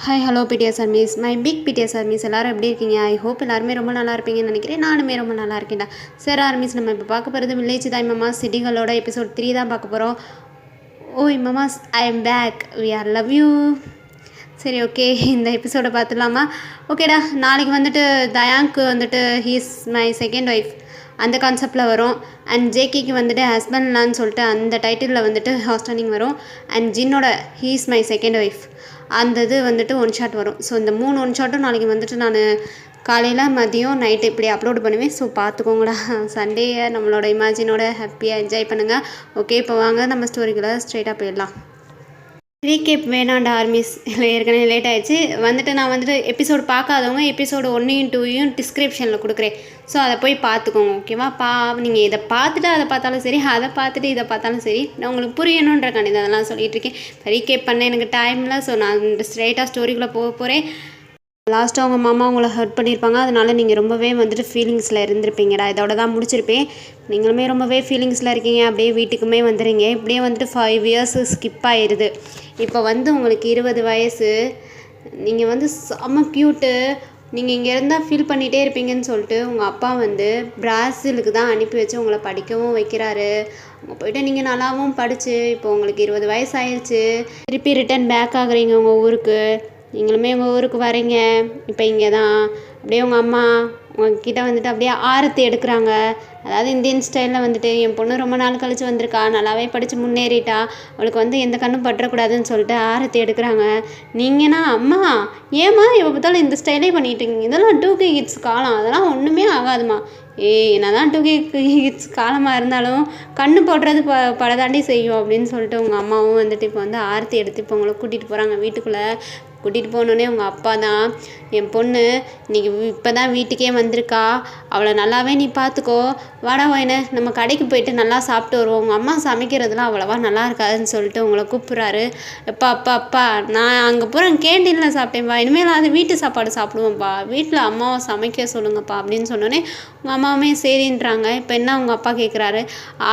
Hi hello BTS armies my big BTS armies எல்லோரும் எப்படி இருக்கீங்க? ஐ ஹோப் எல்லாருமே ரொம்ப நல்லா இருப்பீங்கன்னு நினைக்கிறேன். நானுமே ரொம்ப நல்லா இருக்கேன்டா. சரி ஆர்மிஸ், நம்ம இப்போ பார்க்க போகிறது வில்லேஜ் தாய் மாமாஸ் சிட்டிகளோட எபிசோட் 3 தான் பார்க்க போகிறோம். ஓய் மாமாஸ், I am back, we are love you. சரி, ஓகே, இந்த எபிசோடை பார்த்துடலாமா? ஓகேடா. நாளைக்கு வந்துட்டு தயாங்க்கு வந்துட்டு ஹீஸ் மை செகண்ட் ஒய்ஃப் அந்த கான்செப்டில் வரும். அண்ட் ஜேகிக்கு வந்துட்டு ஹஸ்பண்ட்லான்னு சொல்லிட்டு அந்த டைட்டிலில் வந்துட்டு ஹாஸ்டனிங் வரும். அண்ட் ஜின்னோட ஹீஸ் மை செகண்ட் ஒய்ஃப் அந்த இது வந்துட்டு ஒன் ஷாட் வரும். ஸோ இந்த 3 ஒன் ஷாட்டும் நாளைக்கு வந்துட்டு நான் காலையில் மதியம் நைட்டு இப்படி அப்லோட் பண்ணுவேன். ஸோ பார்த்துக்கோங்கடா. சண்டேயை நம்மளோட இமேஜினோட ஹாப்பியாக என்ஜாய் பண்ணுங்கள். ஓகே, இப்போ வாங்க நம்ம ஸ்டோரிக்குள்ளே ஸ்ட்ரைட்டாக போயிடலாம். ரீகேப் வேணாண்டா ஆர்மிஸ், ஏற்கனவே லேட் ஆகிடுச்சு. நான் வந்துட்டு எபிசோடு பார்க்காதவங்க எபிசோடு 1யும் 2யும் டிஸ்கிரிப்ஷனில் கொடுக்குறேன். ஸோ அதை போய் பார்த்துக்கோங்க, ஓகேவா? நீங்கள் இதை பார்த்துட்டு அதை பார்த்தாலும் சரி, அதை பார்த்துட்டு இதை பார்த்தாலும் சரி, நான் உங்களுக்கு புரியணுன்ற கணிதம் அதெல்லாம் சொல்லிகிட்டு இருக்கேன். ரீகேப் பண்ண எனக்கு டைமில். ஸோ நான் ஸ்ட்ரைட்டாக ஸ்டோரிக்குள்ளே போக போகிறேன். லாஸ்ட்டாக அவங்க மாமா உங்களை ஹர்ட் பண்ணியிருப்பாங்க. அதனால் நீங்கள் ரொம்பவே வந்துட்டு ஃபீலிங்ஸில் இருந்திருப்பீங்கடா. இதோட தான் முடிச்சிருப்பேன். நீங்களுமே ரொம்பவே ஃபீலிங்ஸில் இருக்கீங்க. அப்படியே வீட்டுக்குமே வந்துடுங்க. இப்படியே வந்துட்டு 5 இயர்ஸ் ஸ்கிப் ஆயிடுது. இப்போ உங்களுக்கு 20 வயசு. நீங்கள் செம்ம க்யூட்டு. நீங்கள் இங்கே இருந்தால் ஃபீல் பண்ணிகிட்டே இருப்பீங்கன்னு சொல்லிட்டு உங்கள் அப்பா பிராசிலுக்கு தான் அனுப்பி வச்சு உங்களை படிக்கவும் வைக்கிறாரு. அங்கே போய்ட்டு நீங்கள் நல்லாவும் படித்து இப்போ உங்களுக்கு 20 வயசு ஆயிடுச்சு. திருப்பி ரிட்டன் பேக் ஆகுறீங்க உங்கள் ஊருக்கு. நீங்களுமே உங்கள் ஊருக்கு வரீங்க. இப்போ இங்கே தான் அப்படியே உங்கள் அம்மா உங்ககிட்ட அப்படியே ஆரத்தி எடுக்கிறாங்க. அதாவது இந்தியன் ஸ்டைலில் என் பொண்ணு ரொம்ப நாள் கழித்து வந்திருக்கா, நல்லாவே படித்து முன்னேறிட்டா, அவளுக்கு எந்த கண்ணும் பற்றக்கூடாதுன்னு சொல்லிட்டு ஆரத்தி எடுக்கிறாங்க. நீங்கன்னா அம்மா ஏம்மா இப்போ பார்த்தாலும் இந்த ஸ்டைலே பண்ணிகிட்டு இருக்கீங்க, இதெல்லாம் 2K கிட்ஸ் காலம், அதெல்லாம் ஒன்றுமே ஆகாதுமா. என்ன தான் 2K கிட்ஸ் காலமாக இருந்தாலும் கண்ணு போடுறது படதாண்டி செய்யும் அப்படின்னு சொல்லிட்டு உங்கள் அம்மாவும் இப்போ ஆரத்தி எடுத்து இப்போ உங்களை கூட்டிகிட்டு போகிறாங்க வீட்டுக்குள்ளே. கூட்டிகிட்டு போனோடனே உங்கள் அப்பா தான், என் பொண்ணு இன்றைக்கி இப்போ தான் வீட்டுக்கே வந்திருக்கா, அவளை நல்லாவே நீ பார்த்துக்கோ, வாடா வாயின நம்ம கடைக்கு போயிட்டு நல்லா சாப்பிட்டு வருவோம், உங்கள் அம்மா சமைக்கிறதுலாம் அவ்வளோவா நல்லா இருக்காதுன்னு சொல்லிட்டு உங்களை கூப்பிட்றாரு. அப்பா நான் அங்கே போகிறேன் கேண்டீனில் சாப்பிட்டேன்ப்பா, இனிமேல் அது வீட்டு சாப்பாடு சாப்பிடுவோம்ப்பா, வீட்டில் அம்மாவை சமைக்க சொல்லுங்கப்பா அப்படின்னு சொன்னோன்னே உங்கள் அம்மாவுமே சரின்றாங்க. இப்போ என்ன உங்கள் அப்பா கேட்குறாரு,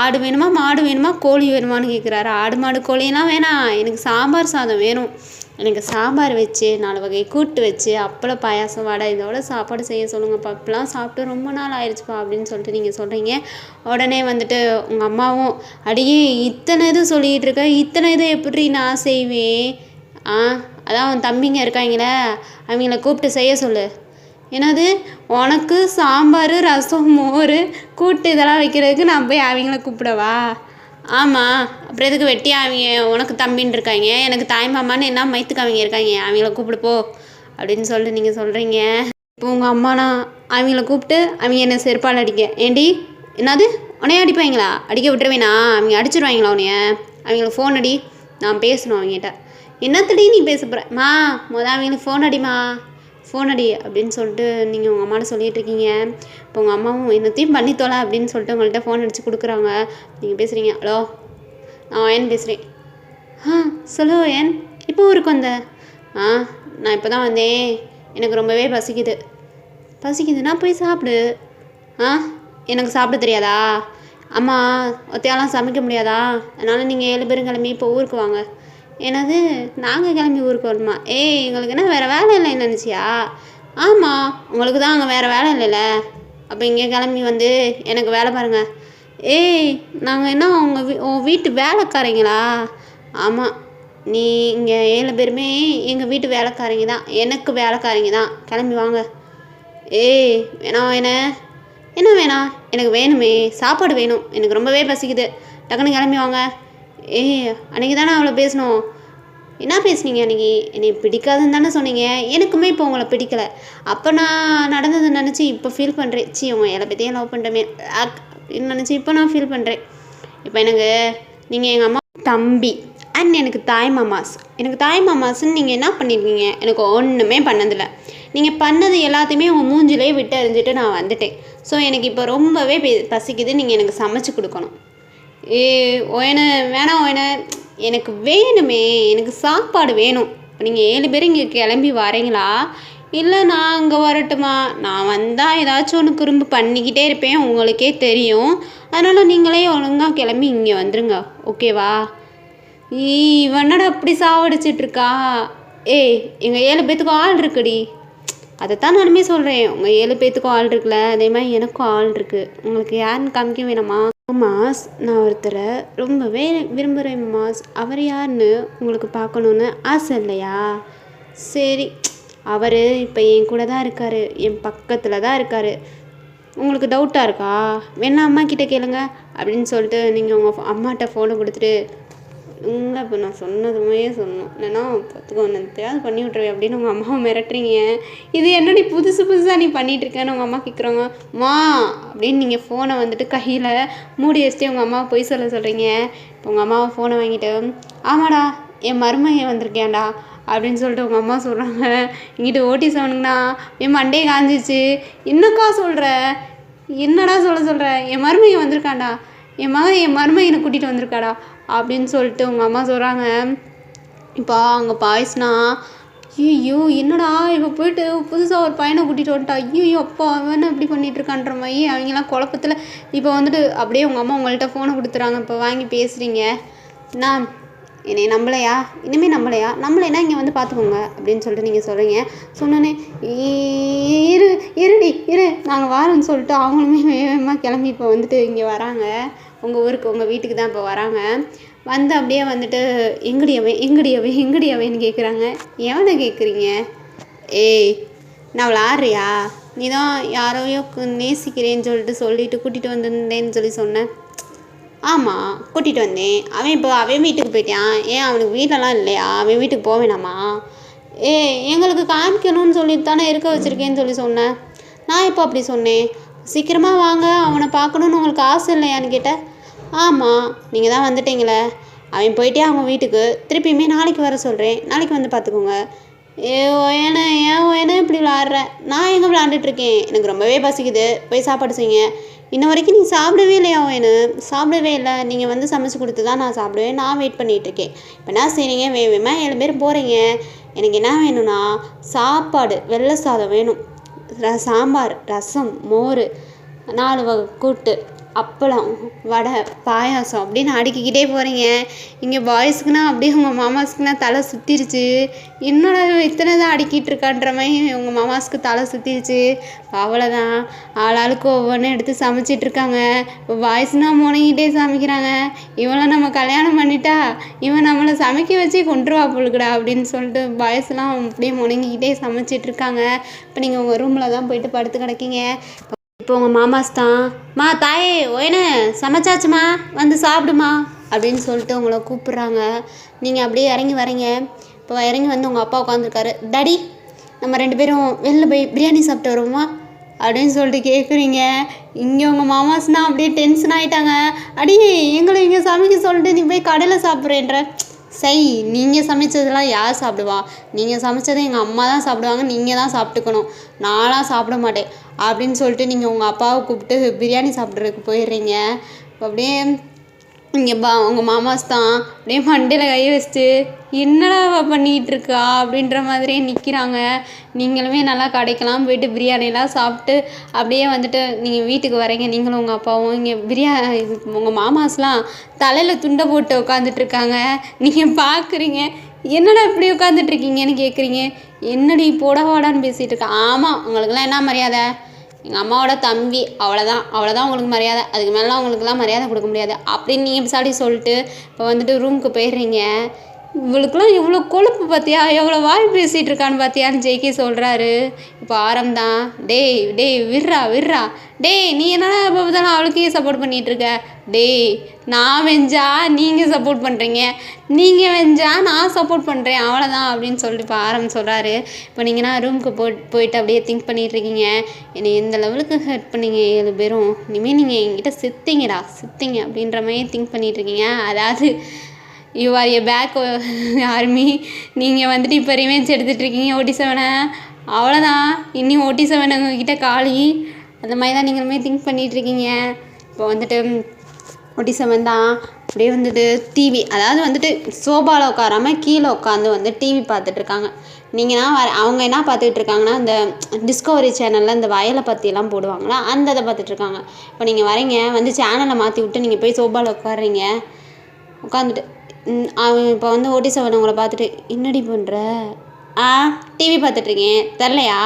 ஆடு வேணுமா மாடு வேணுமா கோழி வேணுமான்னு கேட்குறாரு. ஆடு மாடு கோழியெல்லாம் வேணாம், எனக்கு சாம்பார் சாதம் வேணும், எனக்கு சாம்பார் வச்சு 4 வகை கூட்டு வச்சு அப்பளம் பாயாசம் வடை இதோட சாப்பாடு செய்ய சொல்லுங்கப்பா, இப்பெல்லாம் சாப்பிட்டு ரொம்ப நாள் ஆயிடுச்சுப்பா அப்படின்னு சொல்லிட்டு நீங்கள் சொல்கிறீங்க. உடனே உங்கள் அம்மாவும், அடியே இத்தனை இது சொல்லிகிட்டு இருக்க, இத்தனை இது எப்படி நான் செய்வேன்? அதான் அவன் தம்பிங்க இருக்காங்களே அவங்கள கூப்பிட்டு செய்ய சொல்லு. என்னது, உனக்கு சாம்பார் ரசம் மோர் கூட்டு இதெல்லாம் வைக்கிறதுக்கு நான் போய் அவங்கள கூப்பிடவா? ஆமாம், அப்புறம் எதுக்கு வெட்டி அவங்க உனக்கு தம்பின்னு இருக்காங்க, எனக்கு தாய் மாமான்னு என்ன மைத்துக்கு அவங்க இருக்காங்க, அவங்கள கூப்பிடு போ அப்படின்னு சொல்லிட்டு நீங்கள் சொல்கிறீங்க. இப்போ உங்கள் அம்மானா அவங்கள கூப்பிட்டு அவங்க என்ன செருப்பால் அடிக்க, ஏண்டி என்னது உனைய அடிப்பாங்களா? அடிக்க விட்டுருவேனா? அவங்க அடிச்சிடுவாங்களா உனைய? அவங்களுக்கு ஃபோன் அடி, நான் பேசணும் அவங்ககிட்ட. என்னத்தடி நீ பேச போகிறேம்மா? அவங்களுக்கு ஃபோன் அடிமா, ஃபோன் அடி அப்படின்னு சொல்லிட்டு நீங்கள் உங்கள் அம்மாட்ட சொல்லிகிட்டு இருக்கீங்க. இப்போ உங்கள் அம்மாவும் என்னத்தையும் பண்ணித்தோல அப்படின்னு சொல்லிட்டு உங்கள்கிட்ட ஃபோன் அடித்து கொடுக்குறாங்க. நீங்கள் பேசுகிறீங்க. ஹலோ, நான் ஒயன் பேசுகிறேன். சொல்லு ஒயன், இப்போ ஊருக்கு வந்த? நான் இப்போ தான் வந்தேன், எனக்கு ரொம்பவே பசிக்குதுன்னா போய் சாப்பிடு. எனக்கு சாப்பிட தெரியாதா? அம்மா ஒத்தையாலாம் சமைக்க முடியாதா? அதனால் நீங்கள் 7 பேரும் கிளம்பி இப்போ ஊருக்கு வாங்க. என்னது, நாங்கள் கிளம்பி ஊருக்கு வரணுமா? எங்களுக்கு என்ன வேறு வேலை இல்லைன்னு நினச்சியா? ஆமாம், உங்களுக்கு தான் அங்கே வேறு வேலை இல்லைல்ல, அப்போ இங்கே கிளம்பி எனக்கு வேலை பாருங்கள். நாங்கள் என்ன உங்கள் வீட்டு வேலைக்காரங்களா? ஆமாம், நீ இங்கே 7 பேருமே எங்கள் வீட்டு வேலைக்காரங்க தான், எனக்கு வேலைக்காரங்க தான், கிளம்பி வாங்க. வேணாம் என்ன வேணாம்? எனக்கு வேணுமே, சாப்பாடு வேணும், எனக்கு ரொம்பவே பசிக்குது, டக்குன்னு கிளம்பி வாங்க. அன்றைக்கி தானே அவ்வளோ பேசணும். என்ன பேசுனீங்க அன்றைக்கி? என்னை பிடிக்காதுன்னு தானே சொன்னீங்க. எனக்குமே இப்போ உங்களை பிடிக்கலை. அப்போ நான் நடந்ததை நினச்சி இப்போ ஃபீல் பண்ணுறேன். உங்கள் எல்லா பற்றியும் லவ் பண்ணுறமே அப்படின்னு நினச்சி இப்போ நான் ஃபீல் பண்ணுறேன். இப்போ நீங்கள் எங்கள் அம்மா தம்பி அண்ட் எனக்கு தாய் மாமாஸ்ன்னு நீங்கள் என்ன பண்ணியிருக்கீங்க? எனக்கு ஒன்றுமே பண்ணதில்லை. நீங்கள் பண்ணது எல்லாத்தையுமே உங்கள் மூஞ்சிலே விட்டு அறிஞ்சிட்டு நான் வந்துட்டேன். ஸோ எனக்கு இப்போ ரொம்பவே பசிக்குது, நீங்கள் எனக்கு சமைச்சு கொடுக்கணும். ஒயனை வேணாம் ஒயனை, எனக்கு வேணுமே, எனக்கு சாப்பாடு வேணும். நீங்கள் 7 பேர் இங்கே கிளம்பி வரீங்களா, இல்லை நான் அங்கே வரட்டுமா? நான் வந்தால் ஏதாச்சும் ஒன்று குறும்பு பண்ணிக்கிட்டே இருப்பேன், உங்களுக்கே தெரியும். அதனால் நீங்களே ஒழுங்காக கிளம்பி இங்கே வந்துடுங்க, ஓகேவா? இவனடா அப்படி சாவடிச்சிட்ருக்கா. ஏய் எங்கள் 7 பேத்துக்கும் ஆள் இருக்குடி. அதைத்தான் நானுமே சொல்கிறேன். உங்கள் 7 பேத்துக்கும் ஆள் இருக்குல்ல, அதே மாதிரி எனக்கும் ஆள் இருக்குது. உங்களுக்கு யாருன்னு காமிக்க வேணாமா? மாஸ், நான் ஒருத்தரை ரொம்பவே விரும்புகிறேன் மாஸ். அவர் யாருன்னு உங்களுக்கு பார்க்கணுன்னு ஆசை இல்லையா? சரி, அவர் இப்போ என் கூட தான் இருக்கார், என் பக்கத்தில் தான் இருக்கார். உங்களுக்கு டவுட்டாக இருக்கா? வேணா அம்மா கிட்டே கேளுங்க அப்படின்னு சொல்லிட்டு நீங்கள் உங்கள் அம்மாட்ட ஃபோனை கொடுத்துட்டு, இல்லை இப்போ நான் சொன்னதுமே சொன்னோம், இல்லைன்னா பார்த்துக்கோ என்னத்தையாவது பண்ணி விட்ருவேன் அப்படின்னு உங்கள் அம்மாவை மிரட்டுறீங்க. இது என்னடி புதுசாக நீ பண்ணிகிட்ருக்கேன்னு உங்கள் அம்மா கேட்குறாங்க. மா அப்படின்னு நீங்கள் ஃபோனை வந்துட்டு கையில் மூடி வச்சுட்டு உங்கள் அம்மாவை பொய் சொல்கிறீங்க. இப்போ உங்கள் அம்மாவை ஃபோனை வாங்கிட்டு, ஆமாடா என் மருமகன் வந்திருக்கேன்டா அப்படின்னு சொல்லிட்டு உங்கள் அம்மா சொல்கிறாங்க. இங்கிட்டு ஓட்டி சொன்னீங்கன்னா என் மண்டையை காஞ்சிச்சு. என்னக்கா சொல்கிற? என்னடா சொல்கிற? என் மருமகன் வந்திருக்காண்டா, என் மருமகனை கூட்டிகிட்டு வந்திருக்காடா அப்படின்னு சொல்லிட்டு உங்கள் அம்மா சொல்கிறாங்க. இப்போ அங்கே பாய்ஸ்னா, ஐயோ என்னடா இப்போ போயிட்டு புதுசாக ஒரு பையனை கூட்டிகிட்டு வந்துட்டா, ஐயோ அப்பா அவன் இப்படி பண்ணிகிட்ருக்கான்ற மாதிரி அவங்களாம் குழப்பத்தில் இப்போ வந்துட்டு அப்படியே உங்கள் அம்மா உங்கள்கிட்ட ஃபோனை கொடுத்துறாங்க. இப்போ வாங்கி பேசுகிறீங்க. நான் என்னை நம்பலையா? இனிமேல் நம்பலையா? நம்பலைன்னா இங்கே வந்து பார்த்துக்கோங்க அப்படின்னு சொல்லிட்டு நீங்கள் சொல்கிறீங்க. சொன்னோன்னே இரு நாங்கள் வாரோன்னு சொல்லிட்டு அவங்களுமே வேகமாக கிளம்பி இப்போ வந்துட்டு இங்கே வராங்க. உங்கள் ஊருக்கு, உங்கள் வீட்டுக்கு தான் இப்போ வராங்க. வந்து அப்படியே வந்துட்டு எங்கடியவன்னு கேட்குறாங்க. எவனை கேட்குறீங்க? ஏய் நான் விளாட்றியா? நீ தான் யாரையோ நேசிக்கிறேன்னு சொல்லிட்டு கூட்டிகிட்டு வந்திருந்தேன்னு சொல்லி சொன்னேன். ஆமாம் கூட்டிகிட்டு வந்தேன். அவன் வீட்டுக்கு போயிட்டான். ஏன் அவனுக்கு வீட்டெல்லாம் இல்லையா? அவன் வீட்டுக்கு போக வேணாமா? எங்களுக்கு காமிக்கணும்னு சொல்லிட்டு தானே இருக்க வச்சுருக்கேன்னு சொல்லி சொன்னேன். நான் இப்போ அப்படி சொன்னேன்? சீக்கிரமாக வாங்க, அவனை பார்க்கணுன்னு உங்களுக்கு ஆசை இல்லையான்னு கேட்டேன். ஆமாம் நீங்கள் தான் வந்துட்டீங்களே. அவன் போயிட்டே அவங்க வீட்டுக்கு, திருப்பியுமே நாளைக்கு வர சொல்கிறேன், நாளைக்கு வந்து பார்த்துக்கோங்க. ஏன் இப்படி விளாட்ற? நான் எங்கே விளாண்டுட்ருக்கேன்? எனக்கு ரொம்பவே பசிக்குது, போய் சாப்பாடு செய்யுங்க. இன்ன வரைக்கும் நீ சாப்பிடவே இல்லையா? சாப்பிடவே இல்லை. நீங்கள் வந்து சமைச்சு கொடுத்து தான் நான் சாப்பிடுவேன். நான் வெயிட் பண்ணிகிட்ருக்கேன். இப்போ என்ன செய்கிறீங்க? வேணுமா 7 பேர் போகிறீங்க. எனக்கு என்ன வேணும்னா சாப்பாடு, வெள்ளை சாதம் வேணும், சாம்பார், ரசம், மோர், 4 வகை கூட்டு, அப்பளம், வடை, பாயாசம் அப்படின்னு அடுக்கிக்கிட்டே போகிறீங்க. இங்கே பாய்ஸுக்குன்னா அப்படியே உங்கள் மாமாஸுக்குன்னா தலை சுற்றிருச்சு. என்னோட இத்தனை தான் அடுக்கிட்டு இருக்கான்ற மாதிரி உங்கள் மாமாஸுக்கு தலை சுற்றிருச்சு. அவ்வளோதான், ஆளாளுக்கு ஒவ்வொன்றும் எடுத்து சமைச்சிட்ருக்காங்க. இப்போ பாய்ஸ்னால் முனைங்கிட்டே சமைக்கிறாங்க. இவளை நம்ம கல்யாணம் பண்ணிட்டா இவன் நம்மளை சமைக்க வச்சு கொண்டுருவா போலுக்குடா அப்படின்னு சொல்லிட்டு பாய்ஸ்லாம் அப்படியே முணங்கிக்கிட்டே சமைச்சிட்ருக்காங்க. இப்போ நீங்கள் உங்கள் ரூமில் தான் போயிட்டு படுத்து கிடக்கீங்க. இப்போ உங்கள் மாமாஸ் தான், மா தாயே ஓயனே சமைச்சாச்சுமா, வந்து சாப்பிடுமா அப்படின்னு சொல்லிட்டு உங்களை கூப்பிட்றாங்க. நீங்கள் அப்படியே இறங்கி வரீங்க. இப்போ இறங்கி வந்து உங்கள் அப்பா உட்காந்துருக்காரு. டாடி நம்ம 2 பேரும் வெளில போய் பிரியாணி சாப்பிட்டு வருவோமா அப்படின்னு சொல்லிட்டு கேட்குறீங்க. இங்கே உங்கள் மாமாஸ்னால் அப்படியே டென்ஷன் ஆகிட்டாங்க. அடி எங்களை இங்கே சமைக்க சொல்லிட்டு நீ போய் கடையில் சாப்பிட்றேன்ற. சரி, நீங்கள் சமைச்சதெல்லாம் யார் சாப்பிடுவா? நீங்கள் சமைச்சதை எங்கள் அம்மா தான் சாப்பிடுவாங்க, நீங்கள் தான் சாப்பிட்டுக்கணும், நான்லாம் சாப்பிட மாட்டேன் அப்படின்னு சொல்லிட்டு நீங்கள் உங்கள் அப்பாவை கூப்பிட்டு பிரியாணி சாப்பிட்றதுக்கு போயிடுறீங்க. அப்படியே இங்கே உங்கள் மாமாஸ் தான் அப்படியே மண்டையில் கை வச்சுட்டு என்னடா பண்ணிகிட்டு இருக்கா அப்படின்ற மாதிரியே நிற்கிறாங்க. நீங்களுமே நல்லா கடைக்கெல்லாம் போயிட்டு பிரியாணிலாம் சாப்பிட்டு அப்படியே வந்துட்டு நீங்கள் வீட்டுக்கு வரீங்க. நீங்களும் உங்கள் அப்பாவும் இங்கே உங்கள் மாமாஸ்லாம் தலையில் துண்டை போட்டு உட்காந்துட்ருக்காங்க. நீங்கள் பார்க்குறீங்க, என்னடா இப்படி உட்காந்துட்ருக்கீங்கன்னு கேட்குறீங்க. என்னடி போடவாடான்னு பேசிகிட்டு இருக்கா? ஆமாம், உங்களுக்குலாம் என்ன மரியாதை? எங்கள் அம்மாவோட தம்பி, அவ்வளோதான் உங்களுக்கு மரியாதை, அதுக்கு மேலாம் உங்களுக்குலாம் மரியாதை கொடுக்க முடியாது அப்படின்னு நீங்கள் பிசாடி சொல்லிட்டு இப்போ வந்துட்டு ரூமுக்கு போயிடுறீங்க. இவளுக்குலாம் எவ்வளோ கொழுப்பு பார்த்தியா, எவ்வளோ வாய் பேசிகிட்டு இருக்கான்னு பார்த்தியான்னு ஜெய்கே சொல்கிறாரு. இப்போ ஆரம்பம் டேய் விட்றா டேய் நீ என்னடா இப்போ தானே அவளுக்கே சப்போர்ட் பண்ணிகிட்ருக்க? டேய் நான் வெஞ்சா நீங்கள் சப்போர்ட் பண்ணுறீங்க, நீங்கள் வெஞ்சா நான் சப்போர்ட் பண்ணுறேன், அவ்வளோதான் அப்படின்னு சொல்லிட்டு இப்போ ஆரம்பம் சொல்கிறாரு. இப்போ நீங்கன்னா ரூமுக்கு போயிட்டு அப்படியே திங்க் பண்ணிகிட்ருக்கீங்க. என்னை எந்த லெவலுக்கு ஹர்ட் பண்ணீங்க 7 பேரும், இனிமேல் நீங்கள் என்கிட்ட சித்திங்க அப்படின்ற மாதிரி திங்க் பண்ணிகிட்ருக்கீங்க. அதாவது you are a fake army. நீங்கள் வந்துட்டு இப்போ ரிவெஞ்ச் எடுத்துகிட்ருக்கீங்க OT7. அவ்வளோதான், இன்னும் OT7 உங்ககிட்ட காலி. அந்த மாதிரி தான் நீங்களுமே திங்க் பண்ணிகிட்ருக்கீங்க. இப்போ வந்துட்டு OT7 தான் அப்படியே வந்துட்டு டிவி, அதாவது வந்துட்டு சோபாவில் உட்காராமல் கீழே உட்காந்து வந்து டிவி பார்த்துட்ருக்காங்க. நீங்கள்னா அவங்க என்ன பார்த்துக்கிட்டு இருக்காங்கன்னா, இந்த டிஸ்கவரி சேனலில் இந்த வயலை பற்றியெல்லாம் போடுவாங்களா, அந்த இதை பார்த்துட்ருக்காங்க. இப்போ நீங்கள் வரீங்க, வந்து சேனலை மாற்றி விட்டு நீங்கள் போய் சோபாவில் உட்காடுறீங்க. உட்காந்துட்டு அவன் இப்போ வந்து OT7 உங்களை பார்த்துட்டு என்னடி பண்ணுற ஆ டிவி பார்த்துட்ருக்கேன் தெரிலையா?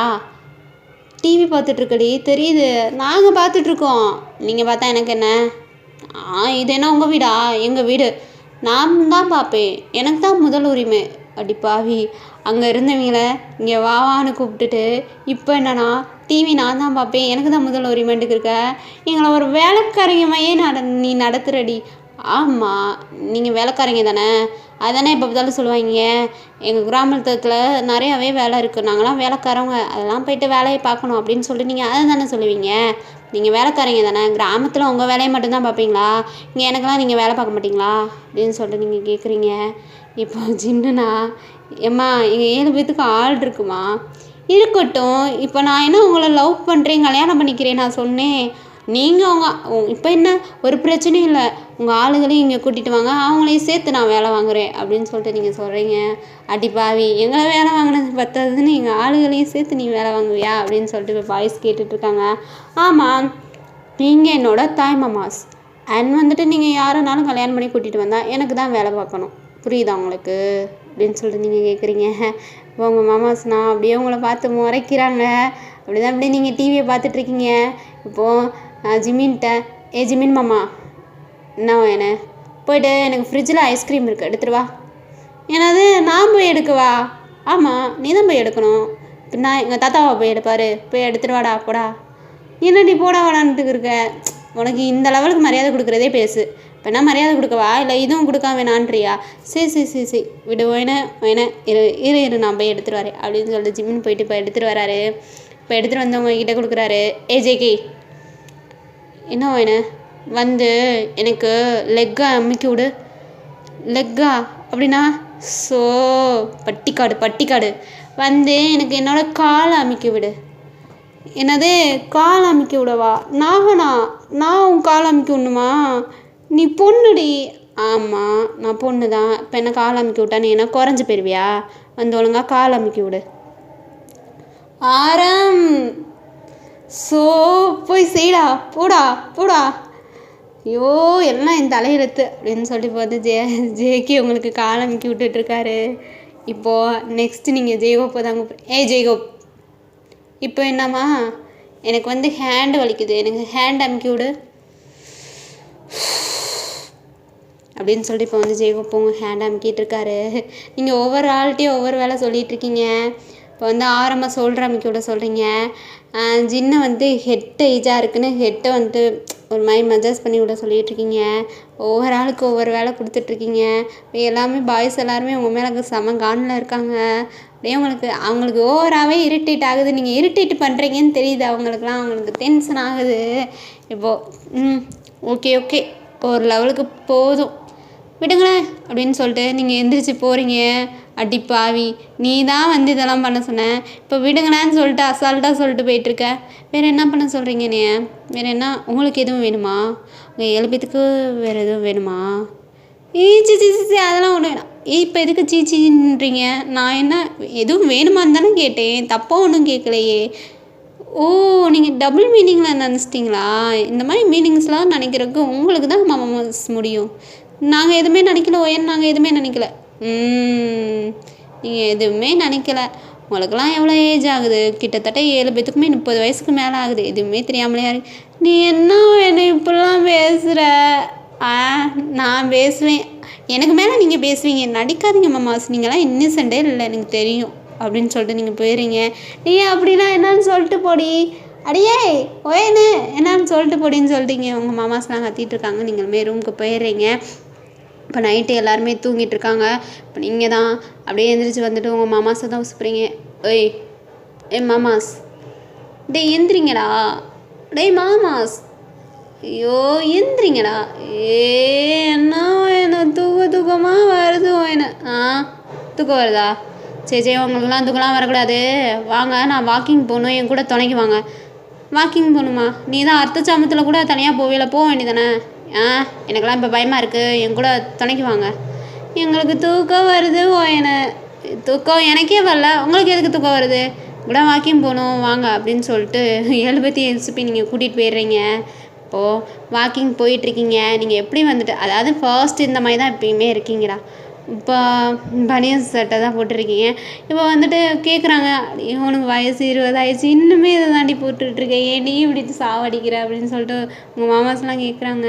டிவி பார்த்துட்ருக்கடி தெரியுது, நாங்கள் பார்த்துட்ருக்கோம். நீங்கள் பார்த்தா எனக்கு என்ன? இது என்ன உங்கள் வீடா? எங்கள் வீடு. நான் தான் பார்ப்பேன், எனக்கு தான் முதல் உரிமை. அடி பாவி, அங்கே இருந்தவங்கள இங்கே வாவான்னு கூப்பிட்டுட்டு இப்போ என்னன்னா டிவி நான் தான் பார்ப்பேன், எனக்கு தான் முதல் உரிமைன்ட்டுக்கு இருக்க. எங்களை ஒரு வேலைக்காரங்கமையே நீ நடத்துகிறடி. ஆமாம், நீங்கள் வேலைக்காரங்க தானே, அதுதானே எப்போ பார்த்தாலும் சொல்லுவாங்க. எங்கள் கிராமத்தில் நிறையாவே வேலை இருக்குது, நாங்களாம் வேலைக்காரவங்க, அதெல்லாம் போய்ட்டு வேலையை பார்க்கணும் அப்படின்னு சொல்லிட்டு நீங்கள் அதை தானே சொல்லுவீங்க. நீங்கள் வேலைக்காரங்க தானே, கிராமத்தில் உங்கள் வேலையை மட்டும்தான் பார்ப்பீங்களா? இங்கே எனக்கெல்லாம் நீங்கள் வேலை பார்க்க மாட்டிங்களா அப்படின்னு சொல்லிட்டு நீங்கள் கேட்குறீங்க. இப்போ ஜின்னுனா ஏம்மா எங்கள் 7 பேத்துக்கு ஆள் இருக்குமா? இருக்கட்டும், இப்போ நான் என்ன உங்களை லவ் பண்ணுறேன் கல்யாணம் பண்ணிக்கிறேன் நான் சொன்னேன். நீங்கள் இப்போ என்ன ஒரு பிரச்சனையும் இல்லை, உங்கள் ஆளுகளையும் இங்கே கூட்டிகிட்டு வாங்க, அவங்களையும் சேர்த்து நான் வேலை வாங்குறேன் அப்படின்னு சொல்லிட்டு நீங்கள் சொல்கிறீங்க. அடி பாவி, எங்களை வேலை வாங்கினது பத்தாதுன்னு எங்கள் ஆளுகளையும் சேர்த்து நீ வேலை வாங்குவியா அப்படின்னு சொல்லிட்டு இப்போ பாய்ஸ் கேட்டுட்ருக்காங்க. ஆமாம், நீங்கள் என்னோட தாய் மாமாஸ் அண்ட் வந்துட்டு நீங்கள் யாருனாலும் கல்யாணம் பண்ணி கூட்டிகிட்டு வந்தால் எனக்கு தான் வேலை பார்க்கணும், புரியுதா உங்களுக்கு அப்படின்னு சொல்லிட்டு நீங்கள் கேட்குறீங்க. இப்போ உங்கள் மாமாஸ்னா அப்படியே உங்களை பார்த்து முறைக்கிறாங்க. அப்படி தான் அப்படியே நீங்கள் டிவியை பார்த்துட்ருக்கீங்க. இப்போது ஜிமின்கிட்ட, ஜிமின் மாமா என்ன என்ன போய்ட்டு எனக்கு ஃப்ரிட்ஜில் ஐஸ்கிரீம் இருக்குது எடுத்துகிட்டு வா. என்னது நான் போய் எடுக்கவா? ஆமாம், நீ தான் போய் எடுக்கணும். பின்னா எங்கள் தாத்தாவை போய் எடுப்பார், போய் எடுத்துகிட்டு வாடா போடா. என்னடி போடா வாடான்ட்டு இருக்க? உனக்கு இந்த லெவலுக்கு மரியாதை கொடுக்குறதே பேசு. இப்போ என்ன மரியாதை கொடுக்கவா இல்லை இதுவும் கொடுக்காம வேணான்றியா? சரி விடு, வேணே இரு நான் போய் எடுத்துகிட்டு வரேன் அப்படின்னு சொல்லிட்டு ஜிம்மின்னு போயிட்டு இப்போ எடுத்துகிட்டு வராரு. இப்போ எடுத்துகிட்டு வந்து உங்ககிட்ட கொடுக்குறாரு. ஜேகே என்ன வேணும்? வந்து எனக்கு லெக்கை அமுக்கி விடு. லெக்கா அப்படின்னா ஸோ பட்டிக்காடு வந்து எனக்கு என்னோடய காலை அமுக்கி விடு. என்னது கால் அமுக்கி விடவா? நான் உன் கால் அமுக்கி விடணுமா? நீ பொண்ணுடி. ஆமாம், நான் பொண்ணு தான். இப்போ என்ன கால் அமுக்கி விட்டா நீ என்ன குறைஞ்சி போயிடுவியா? வந்து ஒழுங்கா கால் அமுக்கி விடு. ஆரம் ஸோ போய் செய்டா, போடா. ஐயோ எல்லாம் என் தலையெழுத்து அப்படின்னு சொல்லிட்டு இப்போ வந்து ஜேகே உங்களுக்கு கால் அமுக்கி விட்டுட்ருக்காரு. இப்போது நெக்ஸ்ட்டு நீங்கள் ஜெய்கோப்பை தாங்க. ஜெய்கோப் இப்போ என்னம்மா, எனக்கு வந்து ஹேண்டு வலிக்குது, எனக்கு ஹேண்ட் அமுக்கி விடு அப்படின்னு சொல்லிட்டு இப்போ வந்து ஜெய்கோப் உங்கள் ஹேண்ட் அமுக்கிட்டுருக்காரு. நீங்கள் ஒவ்வொரு ஆள்கிட்டையும் ஒவ்வொரு வேலை சொல்லிகிட்ருக்கீங்க. இப்போ வந்து ஆரம்பம் சொல்கிற அமுக்கி விட சொல்கிறீங்க. ஜின்னை வந்து ஹெட் ஏஜாக இருக்குன்னு ஹெட்டை வந்துட்டு ஒரு மாதிரி மஜாஸ் பண்ணி விட சொல்லிகிட்ருக்கீங்க. ஒவ்வொரு ஆளுக்கு ஒவ்வொரு வேலை கொடுத்துட்ருக்கீங்க. எல்லாமே பாய்ஸ் எல்லாருமே உங்கள் மேலே செம கானில் இருக்காங்க. அப்படியே அவங்களுக்கு ஓவராகவே இரிட்டேட் ஆகுது. நீங்கள் இரிட்டேட் பண்ணுறீங்கன்னு தெரியுது அவங்களுக்கு டென்ஷன் ஆகுது. இப்போது ஓகே ஒரு லெவலுக்கு போதும் விடுங்களேன் அப்படின்னு சொல்லிட்டு நீங்கள் எந்திரிச்சு போகிறீங்க. அடி பாவி, நீ தான் வந்து இதெல்லாம் பண்ண சொன்னேன், இப்போ விடுங்களேன்னு சொல்லிட்டு அசால்ட்டாக சொல்லிட்டு போயிட்டுருக்க. வேறு என்ன பண்ண சொல்கிறீங்க? நீ வேறு என்ன உங்களுக்கு எதுவும் வேணுமா? உங்கள் 7 பேத்துக்கு வேறு எதுவும் வேணுமா? சி அதெல்லாம் ஒன்றும் வேணாம். இப்போ எதுக்கு சீச்சின்றீங்க? நான் என்ன எதுவும் வேணுமான்னு தானே கேட்டேன், தப்பாக ஒன்றும் கேட்கலையே. ஓ, நீங்கள் டபுள் மீனிங்கில் நினச்சிட்டிங்களா? இந்த மாதிரி மீனிங்ஸ்லாம் நினைக்கிறதுக்கு உங்களுக்கு தான் மாமாஸ் முடியும். நாங்கள் எதுவுமே நினைக்கல. நாங்கள் எதுவுமே நினைக்கல. நீங்கள் எதுவுமே நினைக்கல. உங்களுக்கெல்லாம் எவ்வளோ ஏஜ் ஆகுது? கிட்டத்தட்ட 7 பேத்துக்குமே 30 வயசுக்கு மேலே ஆகுது. எதுவுமே தெரியாமலே இருக்கு. நீ என்ன என்னை இப்படிலாம் பேசுகிற? நான் பேசுவேன், எனக்கு மேலே நீங்கள் பேசுவீங்க. நடிக்காதீங்க மாமாஸ், நீங்களாம் இன்னசென்ட்டே இல்லை எனக்கு தெரியும் அப்படின்னு சொல்லிட்டு நீங்கள் போயிடுறீங்க. நீ அப்படின்னா என்னன்னு சொல்லிட்டு போடி. அடியே ஓயனு என்னான்னு சொல்லிட்டு போடின்னு சொல்லிட்டீங்க. உங்கள் மாமாஸ்லாம் கத்திட்டு இருக்காங்க. நீங்களுமே ரூமுக்கு போயிடுறீங்க. இப்போ நைட்டு எல்லாருமே தூங்கிட்டு இருக்காங்க. இப்போ நீங்கள் தான் அப்படியே எழுந்திரிச்சு வந்துட்டு உங்கள் மாமாஸை தான் உசுப்புறீங்க. மாமாஸ் டேய் எந்திரிங்கடா, டேய் மாமாஸ், ஐயோ எந்திரிங்கடா. என்ன தூக்கமாக வருது என்ன? தூக்கம் வருதா? சரி உங்களுக்குலாம் தூக்கம்லாம் வரக்கூடாது. வாங்க, நான் வாக்கிங் போகணும், என் கூட துணைக்கு வாங்க. வாக்கிங் போகணுமா? நீ தான் அர்த்த சாமத்தில் கூட தனியாக போக வேண்டியதானே? எனக்கெல்லாம் இப்போ பயமாக இருக்குது, என் கூட துணைக்கு வாங்க. எங்களுக்கு தூக்கம் வருது தூக்கம் எனக்கே வரல, உங்களுக்கு எதுக்கு தூக்கம் வருது? கூட வாக்கிங் போகணும் வாங்க அப்படின்னு சொல்லிட்டு 7 பேத்தையும் எஸ்பி நீங்கள் கூட்டிகிட்டு போயிடுறீங்க. இப்போது வாக்கிங் போயிட்டுருக்கீங்க. நீங்கள் எப்படி வந்துட்டு, அதாவது ஃபர்ஸ்ட் இந்த மாதிரி தான் எப்பயுமே இருக்கீங்கடா. இப்போ பனியன் சட்டை தான் போட்டிருக்கீங்க. இப்போ வந்துட்டு கேட்குறாங்க, உனக்கு வயசு 20 ஆயிடுச்சு, இன்னுமே இதை தாண்டி போட்டுட்ருக்க, ஏன்டி இப்படி சாவடிக்கிற அப்படின்னு சொல்லிட்டு உங்கள் மாமாஸ்லாம் கேட்குறாங்க.